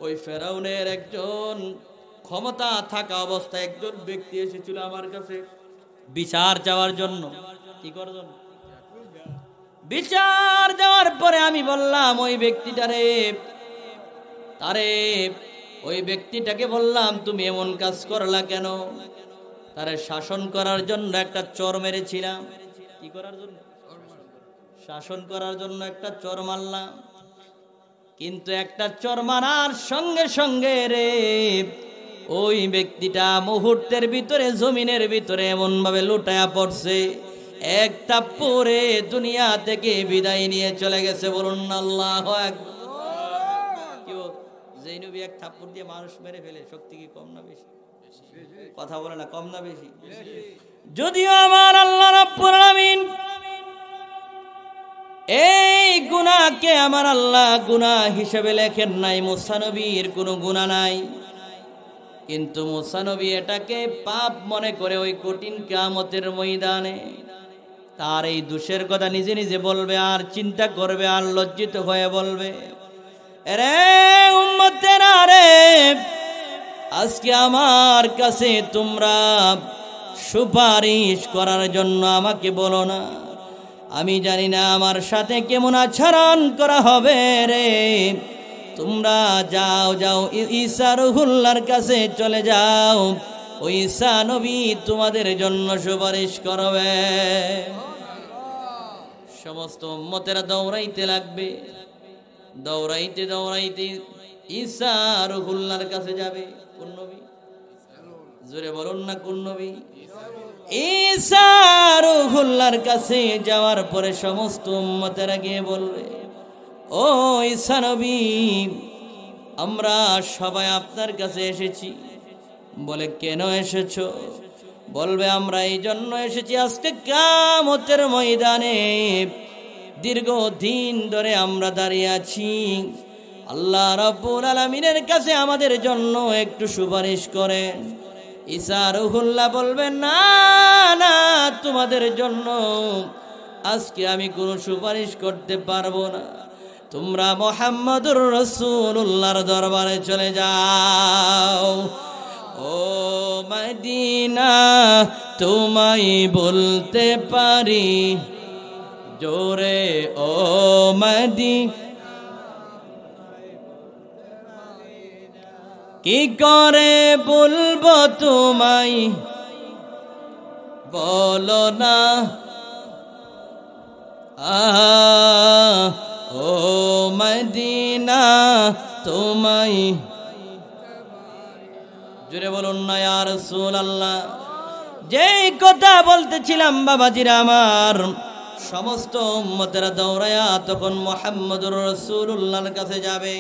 ওই ফেরাউনের একজন ক্ষমতা থাকা অবস্থায় একজন ব্যক্তি এসেছিল আমার কাছে বিচার চাওয়ার জন্য। কি করার জন্য? বিচার দেওয়ার পরে আমি বললাম ওই ব্যক্তিটাকে বললাম, তুমি এমন কাজ করলা কেন? তারে শাসন করার জন্য একটা চর মেরেছিলাম। কি করার জন্য? শাসন করার জন্য একটা চর মারলাম। কিন্তু একটা চর মারার সঙ্গে সঙ্গে রে ওই ব্যক্তিটা মুহূর্তের ভিতরে জমিনের ভিতরে এমন ভাবে লুটায়া পড়ছে, একটা পরে দুনিয়া থেকে বিদায় নিয়ে চলে গেছে। বলুন আল্লাহু আকবার। কি যেই নবী এক থাপ্পড় দিয়ে মানুষ মেরে ফেলে, শক্তি কি কম না বেশি? কথা বলে না, কম না বেশি? যদিও আমার আল্লাহ রাব্বুল আলামিন এই গুনাহকে আমার আল্লাহ গুনাহ হিসেবে লেখেন নাই, মুসা নবীর কোনো গুনাহ নাই, কিন্তু মুসা নবী এটাকে পাপ মনে করে ওই কঠিন কিয়ামতের ময়দানে তার এই দোষের কথা নিজে নিজে বলবে, আর চিন্তা করবে, আর লজ্জিত হয়ে বলবে, রে উম্মতেরা রে, আজকে আমার কাছে তোমরা সুপারিশ করার জন্য আমাকে বলো না, আমি জানি না আমার সাথে কেমন আচরণ করা হবে রে, তোমরা যাও যাও ঈসা রুহুল্লাহর কাছে চলে যাও, ওই ঈসা নবী তোমাদের জন্য সুপারিশ করবে। সমস্ত উম্মতেরা দৌড়াইতে লাগবে, দৌড়াইতে দৌড়াইতে ঈসা রুহুল্লাহর কাছে যাবে। কোন নবী? জোরে বলুন না, কোন নবী? ঈসা রুহুল্লাহর কাছে যাওয়ার পরে সমস্ত উম্মতেরা গিয়ে বলবে, ও ঈসা নবী, আমরা সবাই আপনার কাছে এসেছি। বলে, কেন এসেছো? বলবে, আমরা এই জন্য এসেছি, আজকে কিয়ামতের ময়দানে দীর্ঘদিন ধরে আমরা দাঁড়িয়ে আছি, আল্লাহ রাব্বুল আলামিনের কাছে আমাদের জন্য একটু সুপারিশ করেন। ঈসা রুহুল্লাহ বলবেন, না না, তোমাদের জন্য আজকে আমি কোনো সুপারিশ করতে পারবো না, তোমরা মুহাম্মদুর রাসূলুল্লাহর দরবারে চলে যাও। ও মদিনা, তোমায় বলতে পারি জোরে, ও মদিনা, কি করে বলবো তোমায়, বলো না, ও মদিনা তোমায়, জোরে বলুন না ইয়া রাসূলুল্লাহ। যেই কথা বলতেছিলাম বাবাজিরা আমার, সমস্ত উম্মতেরা দৌড়ায়া তখন মুহাম্মদুর রাসূলুল্লাহর কাছে যাবে।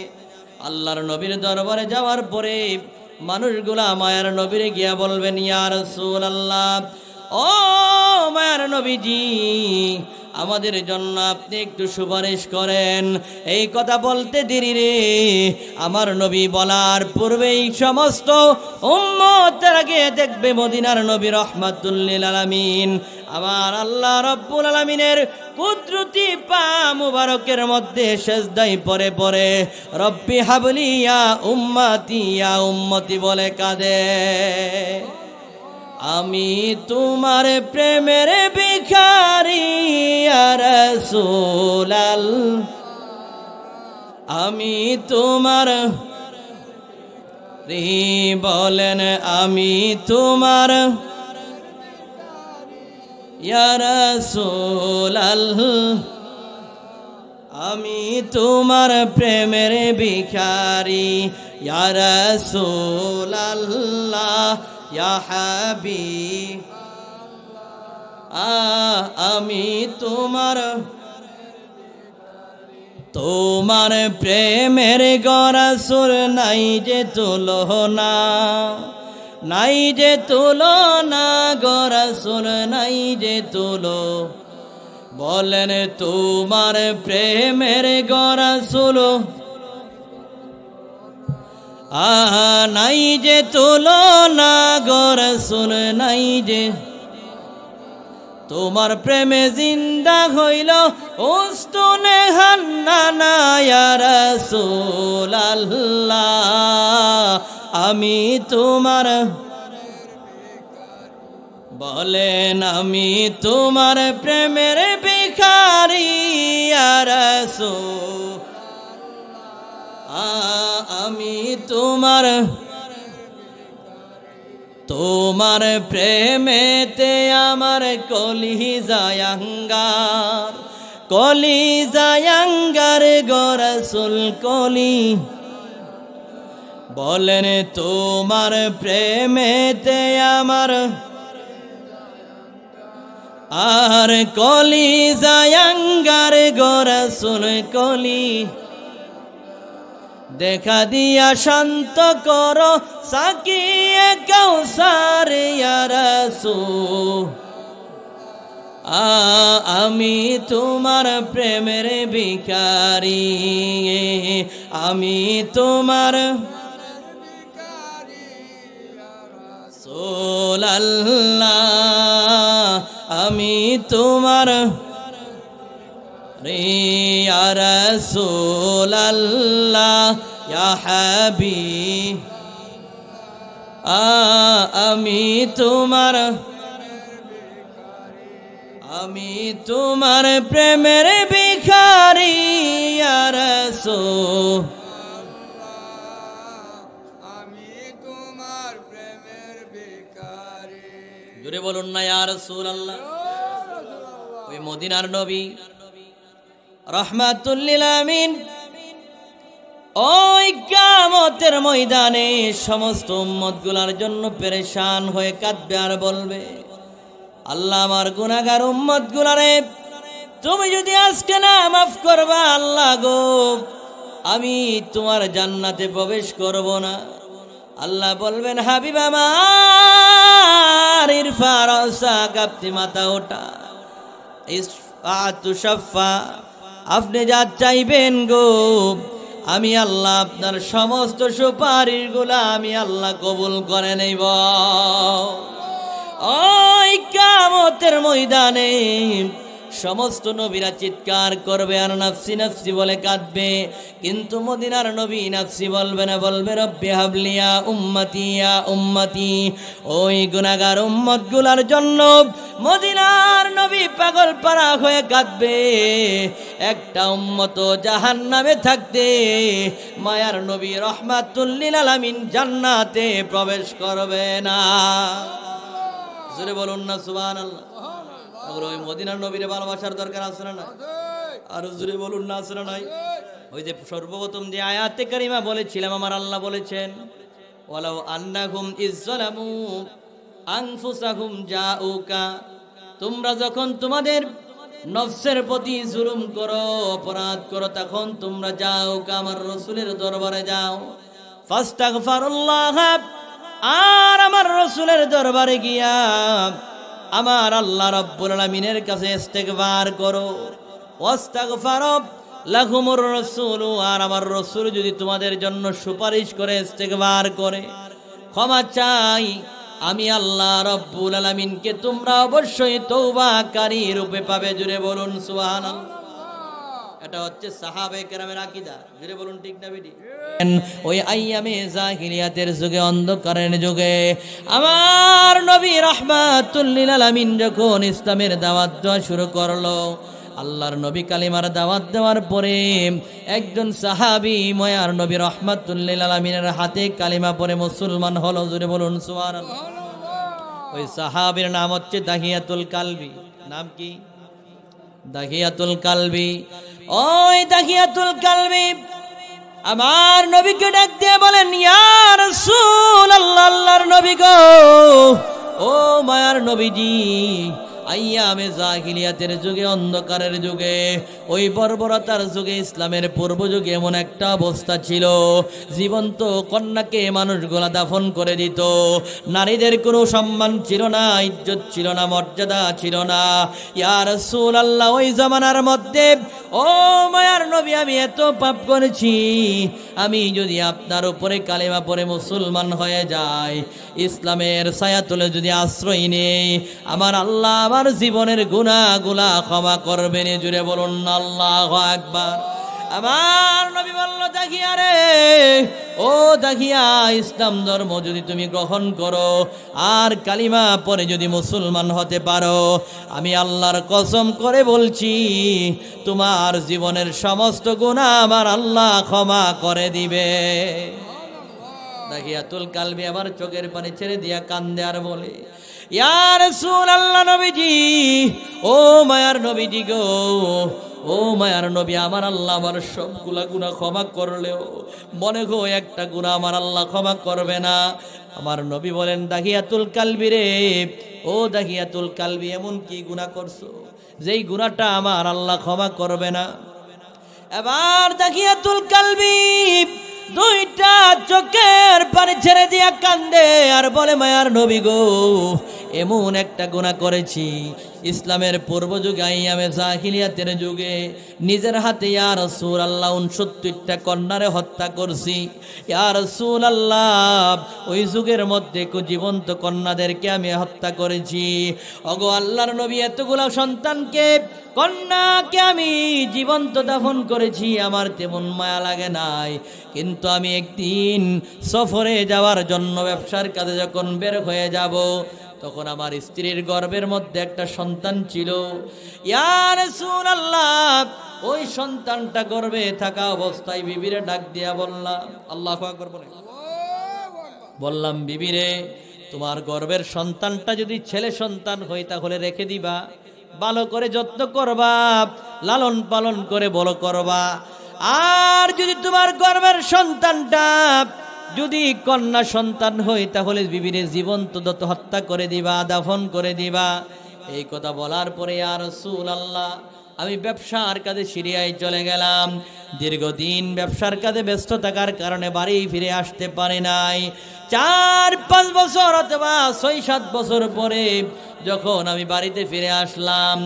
আল্লাহর নবীর দরবারে যাওয়ার পরে মানুষগুলা মায়ার নবীরে গিয়া বলবেন, ইয়া রাসূলুল্লাহ, ও মায়ার নবীজি, আমাদের জন্য আপনি একটু সুপারিশ করেন। এই কথা বলতে দেরি রে, আমার নবী বলার পূর্বেই সমস্ত উম্মতেরা গিয়ে দেখবে মদিনার নবী রাহমাতুল লিল আলামিন আমার আল্লাহ রাব্বুল আলামিনের কুদরতি পা মুবারকের মধ্যে সেজদায় পড়ে পড়ে রব্বি হাবলি ইয়া উম্মতি বলে কাঁদে। আমি তোমার প্রেমের ভিখারি ইয়া রাসূলুল্লাহ, আমি তোমার বলেন, আমি তোমার ইয়া রাসূলুল্লাহ, আমি তোমার প্রেমের ভিখারি ইয়া রাসূলুল্লাহ, ইয়া হাবিব, আমি তোমার প্রেমের গরাসুর নাই যে তুলনা, নাই যে তুলনা গরাসুল, নাই যে তুলো, বলেন তোমার প্রেমের গরাসুল, নাই যে তুলনা গরাসুল, নাই যে, তোমার প্রেমে জিন্দা হইল উস্তুনে হান্নানা ইয়া রাসূলুল্লাহ, আমি তোমার, বলেন আমি তোমার প্রেমের ভিখারি ইয়া রাসূলুল্লাহ, আমি তোমার প্রেমেতে আমার কলিজায় আঙ্গার, কলি জায়াঙ্গার গরসুল কলি বলেন তোমার প্রেমেতে আমার আর কলি জায়াঙ্গার গরসুল কলি দেখা দিয়া শান্ত করো সাকিয়ে কাউসার ইয়া রাসূল আমি তোমার প্রেমের ভিখারি আমি তোমার রাসূলুল্লাহ আমি তোমার ইয়া রাসূলুল্লাহ ইয়া হাবিব আমি তোমার প্রেমের ভিখারি ইয়া রাসূল আমি তোমার প্রেমের ভিখারি জোরে বলুন না ইয়া রাসূলুল্লাহ ওই মদিনার নবী রাহমাতুল লিল আলামিন ওই কিয়ামতের ময়দানে সমস্ত উম্মতগুলোর জন্য পেরেশান হয়ে কাঁদবে আর বলবে আল্লাহ আমার গুনাহগার উম্মতগুলোরে তুমি যদি আজকে না মাফ করবা আল্লাহ গো আমি তোমার জান্নাতে প্রবেশ করব না আল্লাহ বলবেন হাবিব আমার ইরফা রাসাক আপনি মাথা ওঠা ইসফাতু শাফা আপনি যা চাইবেন গো আমি আল্লাহ আপনার সমস্ত সুপারিশগুলা আমি আল্লাহ কবুল করে নেব ওই কিয়ামতের ময়দানে সমস্ত নবীরা চিৎকার করবে আর নাফসি নাফসি বলে কাঁদবে কিন্তু মদিনার নবী নাফসি বলবে না বলবে রব্বি হাবলিয়া উম্মতি ওই গুনাহগার উম্মতগুলোর জন্য মদিনার নবী পাগল পারা হয়ে কাঁদবে একটা উম্মত জাহান্নামে থাকতে মায়ার নবী রাহমাতুল লিল আলামিন জান্নাতে প্রবেশ করবে না জোরে বলুন না সুবহানাল্লাহ ওই মদিনার নবীরে ভালোবাসার দরকার আছে না নাই আর জোরে বলুন না আছে না নাই ওই যে সর্বপ্রথম যে আয়াতে কারিমা বলেছিলাম আমার আল্লাহ বলেছেন ওয়ালাউ আন্নাহুম ইযলামু আনফুসাহুম জাউকা তোমরা যখন তোমাদের নফসের প্রতি জুলুম করো অপরাধ করো তখন তোমরা যাওকা আমার রাসূলের দরবারে যাও ফাস্তাগফিরুল্লাহ আর আমার রাসূলের দরবারে গিয়া আমার আল্লাহ রাব্বুল আলামিনের কাছে ইস্তেগফার করো ওয়াস্তাগফার লাহুমুর রাসূল আর আমার রাসূল যদি তোমাদের জন্য সুপারিশ করে ইস্তেগফার করে ক্ষমা চাই আমি আল্লাহ রাব্বুল আলামিনকে তোমরা অবশ্যই তওবাকারী রূপে পাবে জুড়ে বলুন সুবহানাল্লাহ এটা হচ্ছে সাহাবায়ে কেরামের আকীদা জুড়ে বলুন ঠিক না বেটি ওই আইয়ামে জাহিলিয়াতের যুগে অন্ধকারের যুগে আমার নবী রাহমাতুল লিল আলামিন যখন ইসলামের দাওয়াত দেওয়া শুরু করলো আল্লাহর নবী কালিমার দাওয়াত দেওয়ার পরে একজন সাহাবী মায়ার নবী রাহমাতুল লিল আলামিনের হাতে কালিমা পড়ে মুসলমান হলো জুড়ে বলুন সুবহানাল্লাহ ওই সাহাবীর নাম হচ্ছে দাহিয়াতুল কালবি নাম কি দাহিয়াতুল কালবি ওই দাহিয়াতুল কালবি আমার নবীকে ডাক দিয়ে বলেন ইয়া রাসূলুল্লাহ আল্লাহর নবী গো ও মায়ার নবীজি আইয়ামে জাহিলিয়াতের যুগে অন্ধকারের যুগে ওই বর্বরতার যুগে ইসলামের পূর্ব যুগে এমন একটা অবস্থা ছিল জীবন্ত কন্যাকে মানুষগুলা দাফন করে দিত নারীদের কোনো সম্মান ছিল না ইজ্জত ছিল না মর্যাদা ছিল না ইয়া রাসূলুল্লাহ ওই জামানার মধ্যে ও মায়ার নবী আমি এত পাপ করেছি আমি যদি আপনার উপরে কালেমা পড়ে মুসলমান হয়ে যাই ইসলামের ছায়াতলে যদি আশ্রয় নেই আমার আল্লাহ আমার জীবনের গুনাহগুলা ক্ষমা করবেন জুড়ে বলুন আল্লাহু আকবার আমার নবী বলল দাখিয়া রে ও দাখিয়া ইসলাম ধর্ম যদি তুমি গ্রহণ করো আর কালিমা পরে যদি মুসলমান হতে পারো আমি আল্লাহর কসম করে বলছি তোমার জীবনের সমস্ত গুনাহ আমার আল্লাহ ক্ষমা করে দিবে দাখিয়াতুল কালবি আবার চোখের পানি ছেড়ে দিয়া কান্দে আর বলে ইয়া রাসূলুল্লাহ নবীজি ও মায়ার নবীজি গো ও মায়ার নবী, আমার আল্লাহ আমার সবগুলা গুনাহ ক্ষমা করলেও মনে হয় একটা গুনাহ আমার আল্লাহ ক্ষমা করবে না। আমার নবী বলেন, দাহিয়াতুল কালবি রে, ও দাহিয়াতুল কালবি, এমন কি গুনাহ করছো যেই গুনাহটা আমার আল্লাহ ক্ষমা করবে না? এবার দাহিয়াতুল কালবি দুইটা চোখের পানি ছেড়ে দিয়া কান্দে আর বলে, মায়ার নবী গো, এমন একটা গুনাহ করেছি, ইসলামের পূর্ব যুগে আইয়ামে জাহিলিয়াতের যুগে নিজের হাতে ইয়া রাসূলুল্লাহ 69টা কন্যারে হত্যা করছি। ইয়া রাসূলুল্লাহ, ওই যুগের মধ্যে জীবন্ত কন্যাদেরকে আমি হত্যা করেছি। ওগো আল্লাহর নবী, এতগুলো সন্তানকে কন্যাকে আমি জীবন্ত দাফন করেছি, আমার তেমন মায়া লাগে নাই। কিন্তু আমি একদিন সফরে যাওয়ার জন্য ব্যবসার কাজে যখন বের হয়ে যাব, তখন আমার স্ত্রীর গর্ভের মধ্যে একটা সন্তান ছিল। ইয়া রাসূলুল্লাহ, ওই সন্তানটা গর্ভে থাকা অবস্থায় বিবিরে ডাক দিয়া বললাম, আল্লাহু আকবার বলে, বললাম, বিবিরে, তোমার গর্ভের সন্তানটা যদি ছেলে সন্তান হয় তাহলে রেখে দিবা, ভালো করে যত্ন করবা, লালন পালন করে বড় করবা। আর যদি তোমার গর্ভের সন্তানটা যদি কন্যা সন্তান হয় তাহলে বিবিরে জীবন্ত হত্যা করে দিবা, দাফন করে দিবা। এই কথা বলার পরে ইয়া রাসূলুল্লাহ, আমি ব্যবসার কাজে সিরিয়ায় চলে গেলাম। দীর্ঘদিন ব্যবসার কাজে ব্যস্ত থাকার কারণে বাড়ি ফিরে আসতে পারি নাই। 4-5 বছর অথবা 6-7 বছর পরে যখন আমি বাড়িতে ফিরে আসলাম,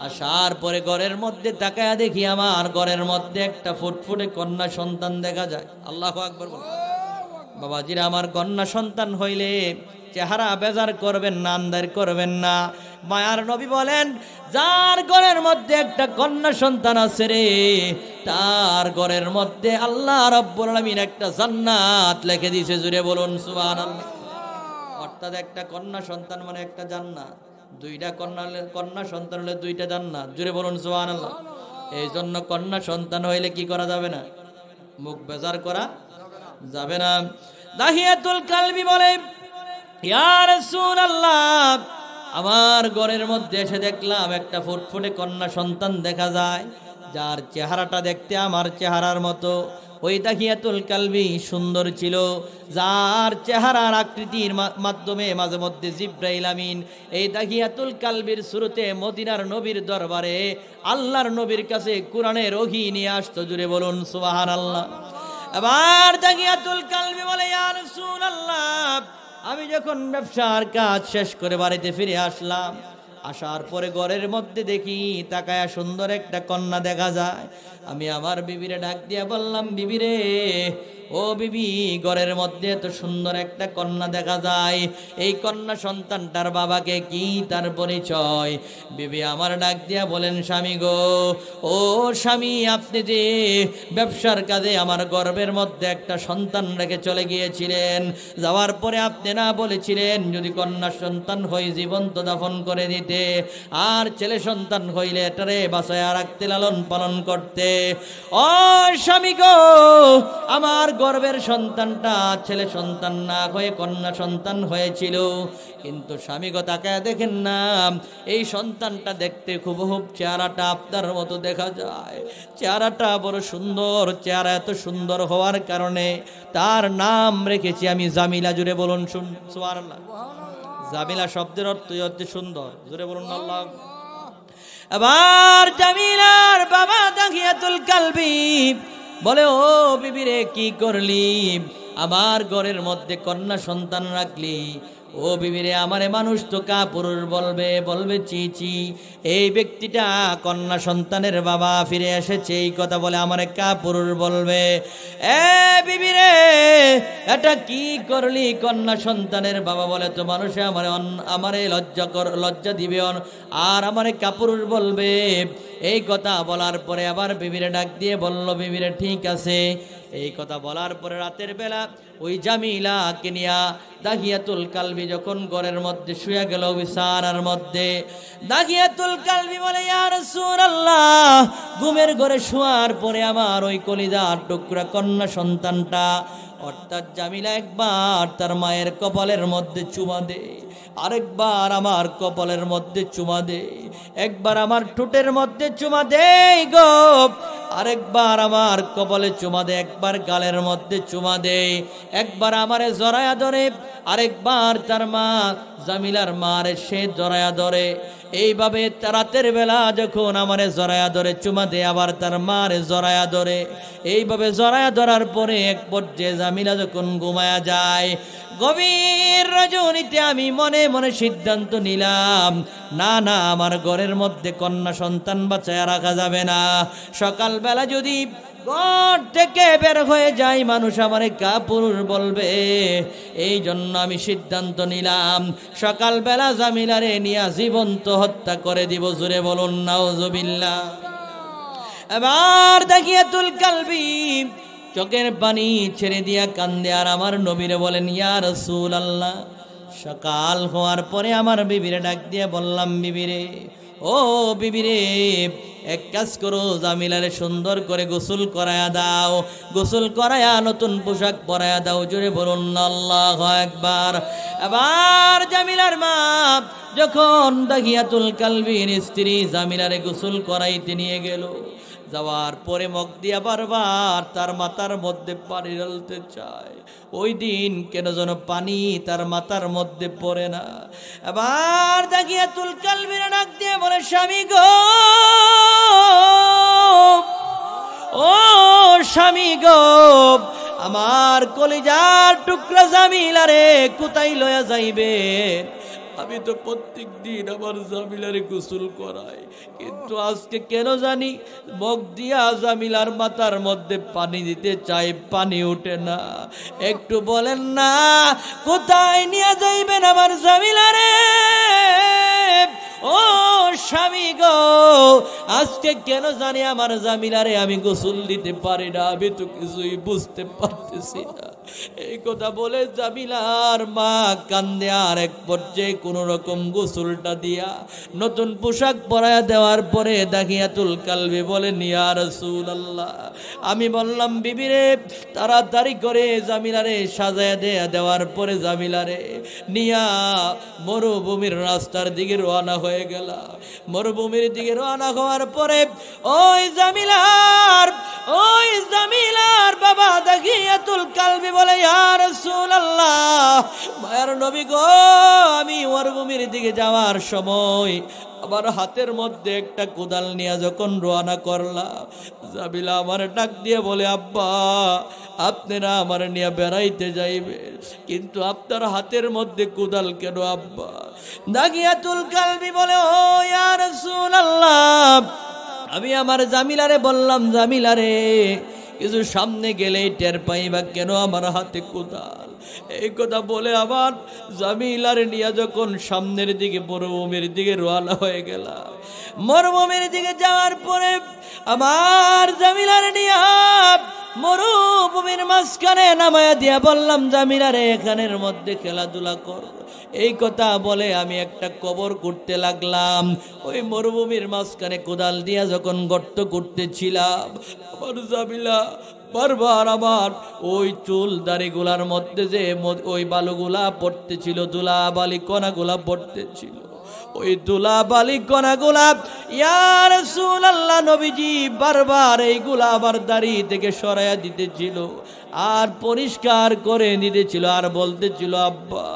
আসার পরে ঘরের মধ্যে তাকায়া দেখি আমার ঘরের মধ্যে একটা ফুটফুটে কন্যা সন্তান দেখা যায়। আল্লাহু আকবার বল। বাবাজিরা, আমার কন্যা সন্তান হইলে চেহারা বেজার করবেন না, আন্দার করবেন না। মায়ার নবী বলেন, যার ঘরের মধ্যে একটা কন্যা সন্তান আছে রে, তার ঘরের মধ্যে আল্লাহ রাব্বুল আলামিন একটা জান্নাত লিখে দিয়েছে। জুড়ে বলুন সুবহানাল্লাহ। অর্থাৎ একটা কন্যা সন্তান মানে একটা জান্নাত, দুইটা কন্যা সন্তান হলে দুইটা জান্নাত। জুড়ে বলুন সুবহানাল্লাহ। এই জন্য কন্যা সন্তান হইলে কি করা যাবে না? মুখ বেজার করা যাবে না। দাহিয়াতুল কালবি বলে, ইয়া রাসূলুল্লাহ, আমার ঘরের মধ্যে এসে দেখলাম একটা ফুটফুটে কন্যা সন্তান দেখা যায়, যার চেহারাটা দেখতে আমার চেহারার মতো। ওই দাহিয়াতুল কালবি সুন্দর ছিল, যার চেহারার আকৃতির মাধ্যমে মাঝে মধ্যে জিব্রাইল আমিন এই দাহিয়াতুল কালবির শুরুতে মদিনার নবীর দরবারে আল্লাহর নবীর কাছে কোরআনের ওহী নিয়ে আসতো। জুড়ে বলুন সুবহানাল্লাহ। আবার দাহিয়াতুল কালবি বলে, ইয়া রাসূলুল্লাহ, আমি যখন ব্যবসার কাজ শেষ করে বাড়িতে ফিরে আসলাম, আসার পরে ঘরের মধ্যে দেখি তাকায়া সুন্দর একটা কন্যা দেখা যায়। আমি আমার বিবিরে ডাক দিয়া বললাম, বিবিরে, ও বিবি, ঘরের মধ্যে এত সুন্দর একটা কন্যা দেখা যায়, এই কন্যা সন্তানটার বাবাকে কি, তার পরিচয়? বিবি আমার ডাক দিয়া বলেন, স্বামী গো, ও স্বামী, আপনি যে ব্যবসার কাজে আমার গর্ভের মধ্যে একটা সন্তান রেখে চলে গিয়েছিলেন, যাওয়ার পরে আপনি না বলেছিলেন যদি কন্যা সন্তান হয় জীবন্ত দাফন করে দিতে, আর ছেলে সন্তান হইলে এটারে বাঁচায়া রাখতে, লালন পালন করতে। ও স্বামী গো, আমার গর্ভের সন্তানটা ছেলে সন্তান না হয়ে কন্যা সন্তান হয়েছিল, কিন্তু স্বামী গো তাকায় দেখেন না, এই সন্তানটা দেখতে খুব চেহারাটা আপনার মতো দেখা যায়, চেহারাটা বড় সুন্দর। চেহারা এত সুন্দর হওয়ার কারণে তার নাম রেখেছি আমি জামিলা। জুড়ে বলুন সুবহানাল্লাহ। জামিলা শব্দের অর্থ হচ্ছে সুন্দর। জুড়ে বলুন আল্লাহ। আবার জামিলার বাবা দাহিয়াতুল কালবি বলে, ও বিবিরে, কি করলি? আমার ঘরের মধ্যে কন্যা সন্তান রাখলি। ও বিবিরে, আমারে মানুষ তো কাপুরুষ বলবে চি চি, এই ব্যক্তিটা কন্যা সন্তানের বাবা ফিরে এসেছে, এই কথা বলে আমারে কাপুরুষ বলবে। এ বিবিরে, এটা কি করলি? কন্যা সন্তানের বাবা বলে তো মানুষে আমারে লজ্জা দিবে আর আমারে কাপুরুষ বলবে। এই কথা বলার পরে আবার বিবিরে ডাক দিয়ে বলল, বিবিরে, ঠিক আছে। এই কথা বলার পরে রাতের বেলা ওই জামিলাকে নিয়া দাহিয়াতুল কালবি যখন ঘরের মধ্যে শুয়ে গেল বিছানার মধ্যে, দাহিয়াতুল কালবি বলে, ইয়া রাসূলুল্লাহ, ঘুমের ঘরে শোয়ার পরে আমার ওই কলিজার টুকরা কন্যা সন্তানটা অর্থাৎ জামিলা একবার তার মায়ের কপালের মধ্যে চুমা দেয়, আরেকবার আমার কপালের মধ্যে চুমা দেয়, একবার আমার ঠোঁটের মধ্যে চুমা দেয় গো, আরেকবার আমার কপালে চুমা দেয়, একবার গালের মধ্যে চুমা দেয়, একবার আমারে জড়ায়া ধরে, আরেকবার তার মা জামিলার মারে সে জড়ায়া ধরে। এইভাবে রাতের বেলা যখন আমারে জড়ায়া ধরে চুমা দেয়, আবার তার মারে জড়ায়া ধরে, এইভাবে জড়ায়া ধরার পরে এক পর্যায়ে জামিলা যখন ঘুমায়া যায়, গভীর রজনীতে আমি মনে মনে সিদ্ধান্ত নিলাম, না না, আমার ঘরের মধ্যে কন্যা সন্তান বাঁচায়া রাখা যাবে না। সকালবেলা যদি ঘর থেকে বের হয়ে যায় মানুষ আমারে কাপুরুষ বলবে, এই জন্য আমি সিদ্ধান্ত নিলাম সকালবেলা জামিলারে নিয়ে জীবন্ত হত্যা করে দিব। জোরে বলুন নাউজুবিল্লাহ। এবার দাগিয়াতুল কালবি চোখের পানি ছেড়ে দিয়া কান্দে আর আমার নবীরে বলেন, ইয়া রাসূলুল্লাহ। সকাল হওয়ার পরে আমার বিবিরে ডাক দিয়ে বললাম, বিবিরে, ও বিবিরে, এক কাজ করো, জামিলারে সুন্দর করে গোসল করায়া দাও, গোসল করায়া নতুন পোশাক পরায়া দাও। জোরে বলুন আল্লাহু আকবার। এবার জামিলার মা যখন দাগিয়াতুল কালবির স্ত্রী জামিলারে গোসল করাইতে নিয়ে গেল, যাওয়ার পরে মুখ দিয়া বারবার তার মাথার মধ্যে পানি ঢালতে চায়। ওই দিন কেন যেন পানি তার মাথার মধ্যে পড়ে না। এবার দাগিয়াতুল কালবির ডাক দিয়ে বলে, স্বামী গো, ও স্বামী গো, আমার কলিজার টুকরা জামিলারে কোথায় লয়া যাইবে? আমি তো প্রত্যেক দিন আমার জামিলারে গোসল করাই, কিন্তু আজকে কেন জানি মুখ দিয়া জামিলার মাথার মধ্যে পানি দিতে চাই, পানি ওঠে না। একটু বলেন না, কোথায় নিয়ে যাইবেন আমার জামিলারে? ও স্বামী গো, আজকে কেন জানি আমার জামিলারে আমি গোসল দিতে পারি না, আমি তো কিছুই বুঝতে পারতেছি না। এই কথা বলে জামিলার মা কান্দে, আর এক পর্যায়ে কোন রকম গোসলটা দিয়া নতুন পোশাক পরায়া দেওয়ার পরে দাগিয়াতুল কালবি বলেন, ইয়া রাসূলুল্লাহ। আমি বললাম, বিবিরে, তাড়াতাড়ি করে জামিলারে সাজায়া দেওয়ার পরে জামিলারে নিয়া মরুভূমির রাস্তার দিকে রওনা হয়ে গেল। মরুভূমির দিকে রওনা হওয়ার পরে ওই জামিলার বাবা দাগিয়াতুল কালবি বলে, ইয়া রাসূলুল্লাহ, মায়ের নবী গো, আমি মরুভূমির দিকে যাওয়ার সময় আমার হাতের মধ্যে একটা কোদাল নিয়ে যখন রওনা করলাম, জামিলা আমার ডাক দিয়ে বলে, আব্বা, আপনারা আমার নিয়ে বেড়াইতে যাইবে, কিন্তু আপনার হাতের মধ্যে কোদাল কেন আব্বা? দাগিয়াতুল কালবি বলে, ও ইয়া রাসূলুল্লাহ, আমি আমার জামিলারে বললাম, জামিলারে, কিছু সামনে গেলেই টের পাইবা কেন আমার হাতে কোদাল। এই কথা বলে আমার জামিলারে নিয়ে যখন সামনের দিকে মরুভূমির দিকে রওনা হয়ে গেলাম, মরুভূমির দিকে যাওয়ার পরে আমার জামিলারে নিয়ে মরুভূমির মাঝখানে নামায়া দিয়া বললাম, জামিলারে, এখানের মধ্যে খেলাধুলা কর। এই কথা বলে আমি একটা কবর করতে লাগলাম। ওই মরুভূমির মাঝখানে কোদাল দিয়া যখন গর্ত করতেছিলাম, আমার জামিলা বারবার আমার ওই চুল দাড়িগুলার মধ্যে যে ওই বালুগুলা পড়তেছিল, ধুলা বালি কণাগুলা পড়তেছিল, ওই ধুলা বালি কণাগুলা, ইয়া রাসূলুল্লাহ, নবীজি বারবার এইগুলা আবার দাড়ি থেকে সরাইয়া দিতেছিল আর পরিষ্কার করে নিতেছিল, আর বলতেছিল, আব্বা,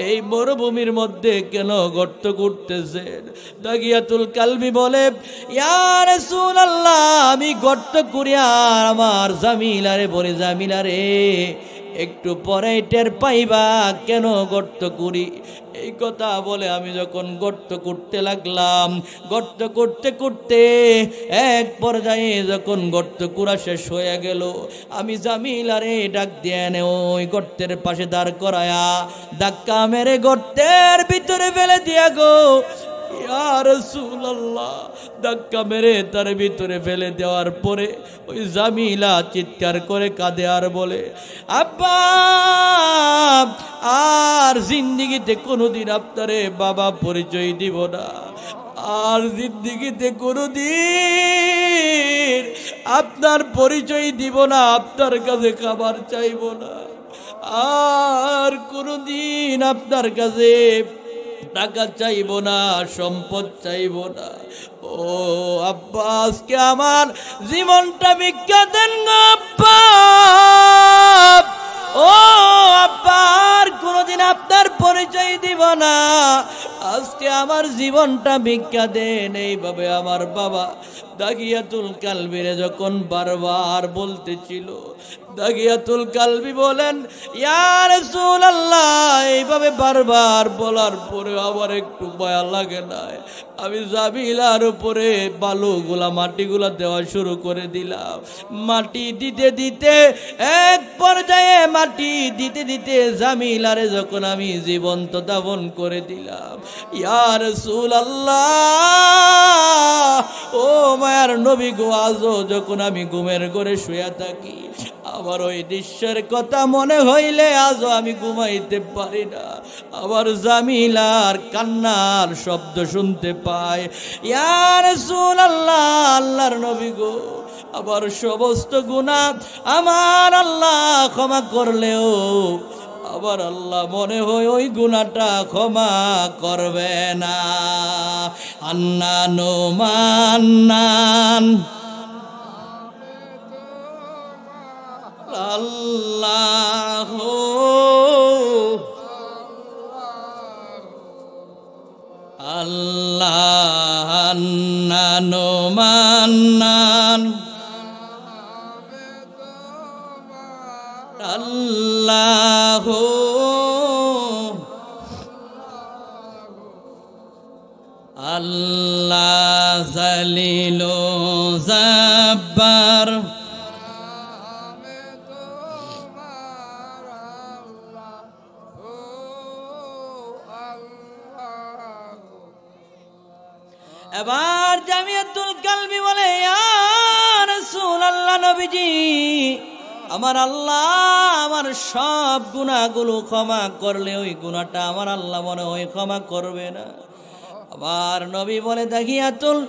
এই মরুভূমির মধ্যে কেন গর্ত করতেছেন? দাগিয়াতুল কালবি বলে, ইয়া রাসূলুল্লাহ, আমি গর্ত করি আর আমার জামিলারে বলি, জামিলারে, একটু পরে টের পাইবা কেন গর্ত করি। এই কথা বলে আমি যখন গর্ত করতে লাগলাম, গর্ত করতে করতে এক পর্যায়ে যখন গর্ত করা শেষ হয়ে গেল, আমি জামিলারে ডাক দিয়ে এনে ওই গর্তের পাশে দাঁড় করায়া ধাক্কা মেরে গর্তের ভিতরে ফেলে দিয়া গো, ইয়া রাসূলুল্লাহ, ধাক্কা মেরে তার ভিতরে ফেলে দেওয়ার পরে ওই জামিলা চিৎকার করে কাঁদে আর বলে, আব্বা, আর জিন্দেগিতে কোনোদিন আপনারে বাবা পরিচয় দিব না, আর জিন্দেগিতে কোনোদিন আপনার পরিচয় দিব না, আপনার কাছে খাবার চাইব না, আর কোনদিন আপনার কাছে টাকা চাইব না, সম্পদ চাইব না। ও আব্বা, আজকে আমার জীবনটা ভিক্ষা দেন গো আব্বা। ও আব্বা, আর কোনদিন আপনার পরিচয় দিব না, আজকে আমার জীবনটা ভিক্ষা দেন। এইভাবে আমার বাবা দাগিয়াতুল কালবিরে যখন বারবার বলতেছিল, দাগিয়াতুল কালবি বলেন, ইয়া রাসূলুল্লাহ, এইভাবে বারবার বলার পরে আবার একটু মায়া লাগে না? আমি জামিলার উপরে বালুগুলা মাটিগুলা দেওয়া শুরু করে দিলাম। মাটি দিতে দিতে এক পর্যায়ে মাটি দিতে দিতে জামিলারে যখন আমি জীবন্ত দাফন করে দিলাম, ইয়া রাসূলুল্লাহ, ও মায়ার নবী গো, আজও যখন আমি ঘুমের ঘরে শুয়ে থাকি, আমার ওই দৃশ্যের কথা মনে হইলে আজও আমি ঘুমাইতে পারি না। আবার জামিলার কান্নার শব্দ শুনতে পাই। ইয়া রাসূলুল্লাহ, আল্লাহর নবী গো, আবার সমস্ত গুনাহ আমার আল্লাহ ক্ষমা করলেও আবার আল্লাহ মনে হয় ওই গুনাহটা ক্ষমা করবে না। আন্নানু মান্নান আল্লাহ, আল্লাহ আন্নানু মান্নান আল্লাহ, আল্লাহ জালিলু জাব্বার, এবার জামিয়াতুল কালবি বলে, ইয়া রাসূলুল্লাহ, নবীজি, আমার আল্লাহ আমার সব গুনাহগুলো ক্ষমা করলে ওই গুনাহটা আমার আল্লাহ মনে হয় ক্ষমা করবে না। আমার নবী বলে, দাগিয়াতুল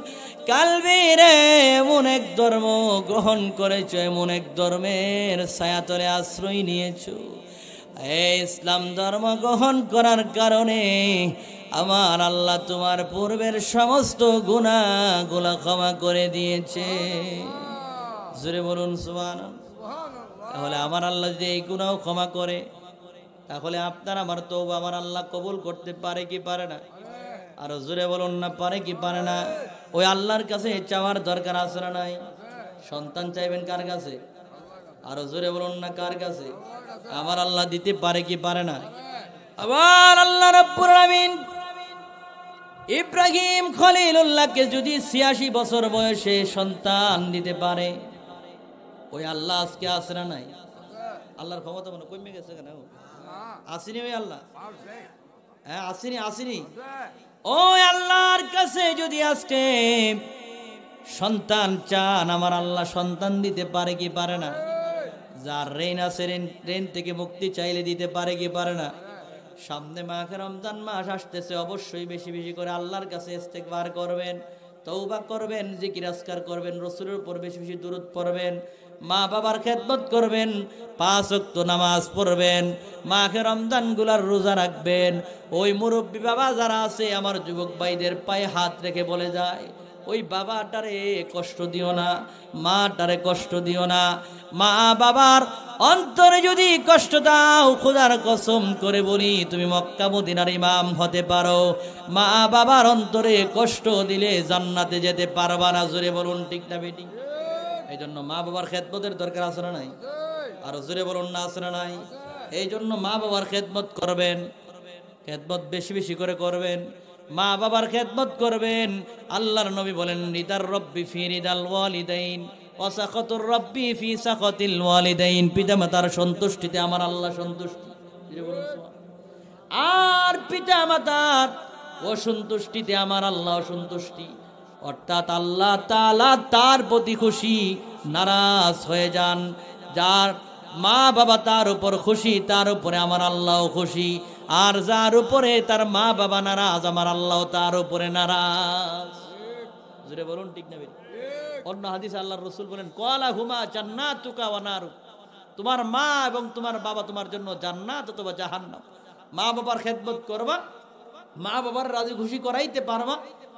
কালবি রে, এমন এক ধর্ম গ্রহণ করেছো, এমন এক ধর্মের ছায়াতলে আশ্রয় নিয়েছো, এই ইসলাম ধর্ম গ্রহণ করার কারণে আমার আল্লাহ তোমার পূর্বের সমস্ত গুনাহগুলো ক্ষমা করে দিয়েছে। জোরে বলুন সুবহানাল্লাহ। তাহলে আমার আল্লাহ যদি এই গুনাহ ক্ষমা করে, তাহলে আপনার আমার তওবা আমার আল্লাহ কবুল করতে পারে কি পারে না? আর জোরে বলুন না, পারে কি পারে না? ওই আল্লাহর কাছে চাওয়ার দরকার আছে না নাই? সন্তান চাইবেন কার কাছে? আর জোরে বলুন না, কার কাছে? আমার আল্লাহ দিতে পারে কি পারে না? আবার আল্লাহ রাব্বুল আলামিন ইব্রাহিম খলিলুল্লাহকে যদি 86 বছর বয়সে সন্তান দিতে পারে, ওই আল্লাহ আজকে আছে না নাই? আল্লাহর ক্ষমতা মনে কমে গেছে কেন? আসেনি ওই আল্লাহ? হ্যাঁ, আসেনি। ওই আল্লাহর কাছে যদি আজকে সন্তান চান, আমার আল্লাহ সন্তান দিতে পারে কি পারে না? যার ঋণ আছে, ঋণ থেকে মুক্তি চাইলে দিতে পারে কি পারে না? সামনে মাহে রমজান মাস আসতেছে, অবশ্যই বেশি বেশি করে আল্লাহর কাছে ইস্তেগফার করবেন, তওবা করবেন, জিকির আজকার করবেন, রাসূলের উপর বেশি বেশি দুরূদ পড়বেন, মা বাবার খেদমত করবেন, 5 ওয়াক্ত নামাজ পড়বেন, মাহে রমজান গুলার রোজা রাখবেন। ওই মুরব্বী বাবা যারা আছে, আমার যুবক ভাইদের পায়ে হাত রেখে বলে যায়, ওই বাবাটারে কষ্ট দিও না, মাটারে কষ্ট দিও না। মা বাবার অন্তরে যদি কষ্ট দাও, খোদার কসম করে বলি, তুমি মক্কা মদিনার ইমাম হতে পারো, মা বাবার অন্তরে কষ্ট দিলে জান্নাতে যেতে পারবা না। জোরে বলুন ঠিক না বেটি? এই জন্য মা বাবার খেদমতের দরকার আছে না নাই? আর জোরে বলুন না, আছে না নাই? এই জন্য মা বাবার খেদমত করবেন, খেদমত বেশি বেশি করে করবেন, মা বাবার খেদমত করবেন। আল্লাহর নবী বলেন, রিদার রব্বি ফি রিদাল ওয়ালিদাইন ওয়া সাখাতুর রব্বি ফি সাখাতিল ওয়ালিদাইন, পিতামাতার সন্তুষ্টিতে আমার আল্লাহ সন্তুষ্টি, আর পিতামাতার অসন্তুষ্টিতে আমার আল্লাহ অসন্তুষ্টি। অর্থাৎ আল্লাহ তাআলা তার প্রতি খুশি, নারাজ হয়ে যান। যার মা বাবা তার উপর খুশি, তার উপরে আমার আল্লাহ খুশি। আর যার উপরে তার মা বাবা নারাজ, আমার আল্লাহ তার উপরে নারাজ। জোরে বলুন ঠিক না? অন্য হাদিসে আল্লাহর রাসূল বলেন ক্বালা হুমা জান্নাতুকা ওয়া নারু, তোমার মা এবং তোমার বাবা তোমার জন্য জান্নাত অথবা জাহান্নাম। মা বাবার খেদমত করবা, মা বাবার রাজি খুশি করাইতে পারবা,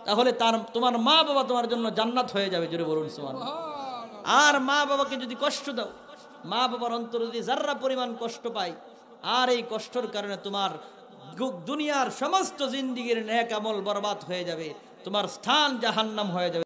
তাহলে তোমার মা বাবা তোমার জন্য জান্নাত হয়ে যাবে। জোরে বলুন সুবহানাল্লাহ। আর মা বাবাকে যদি কষ্ট দাও, মা বাবার অন্তর যদি যার্রা পরিমাণ কষ্ট পায়, আর এই কষ্টের কারণে তোমার দুনিয়ার সমস্ত জিন্দেগীর নেক আমল বরবাদ হয়ে যাবে, তোমার স্থান জাহান্নাম হয়ে যাবে।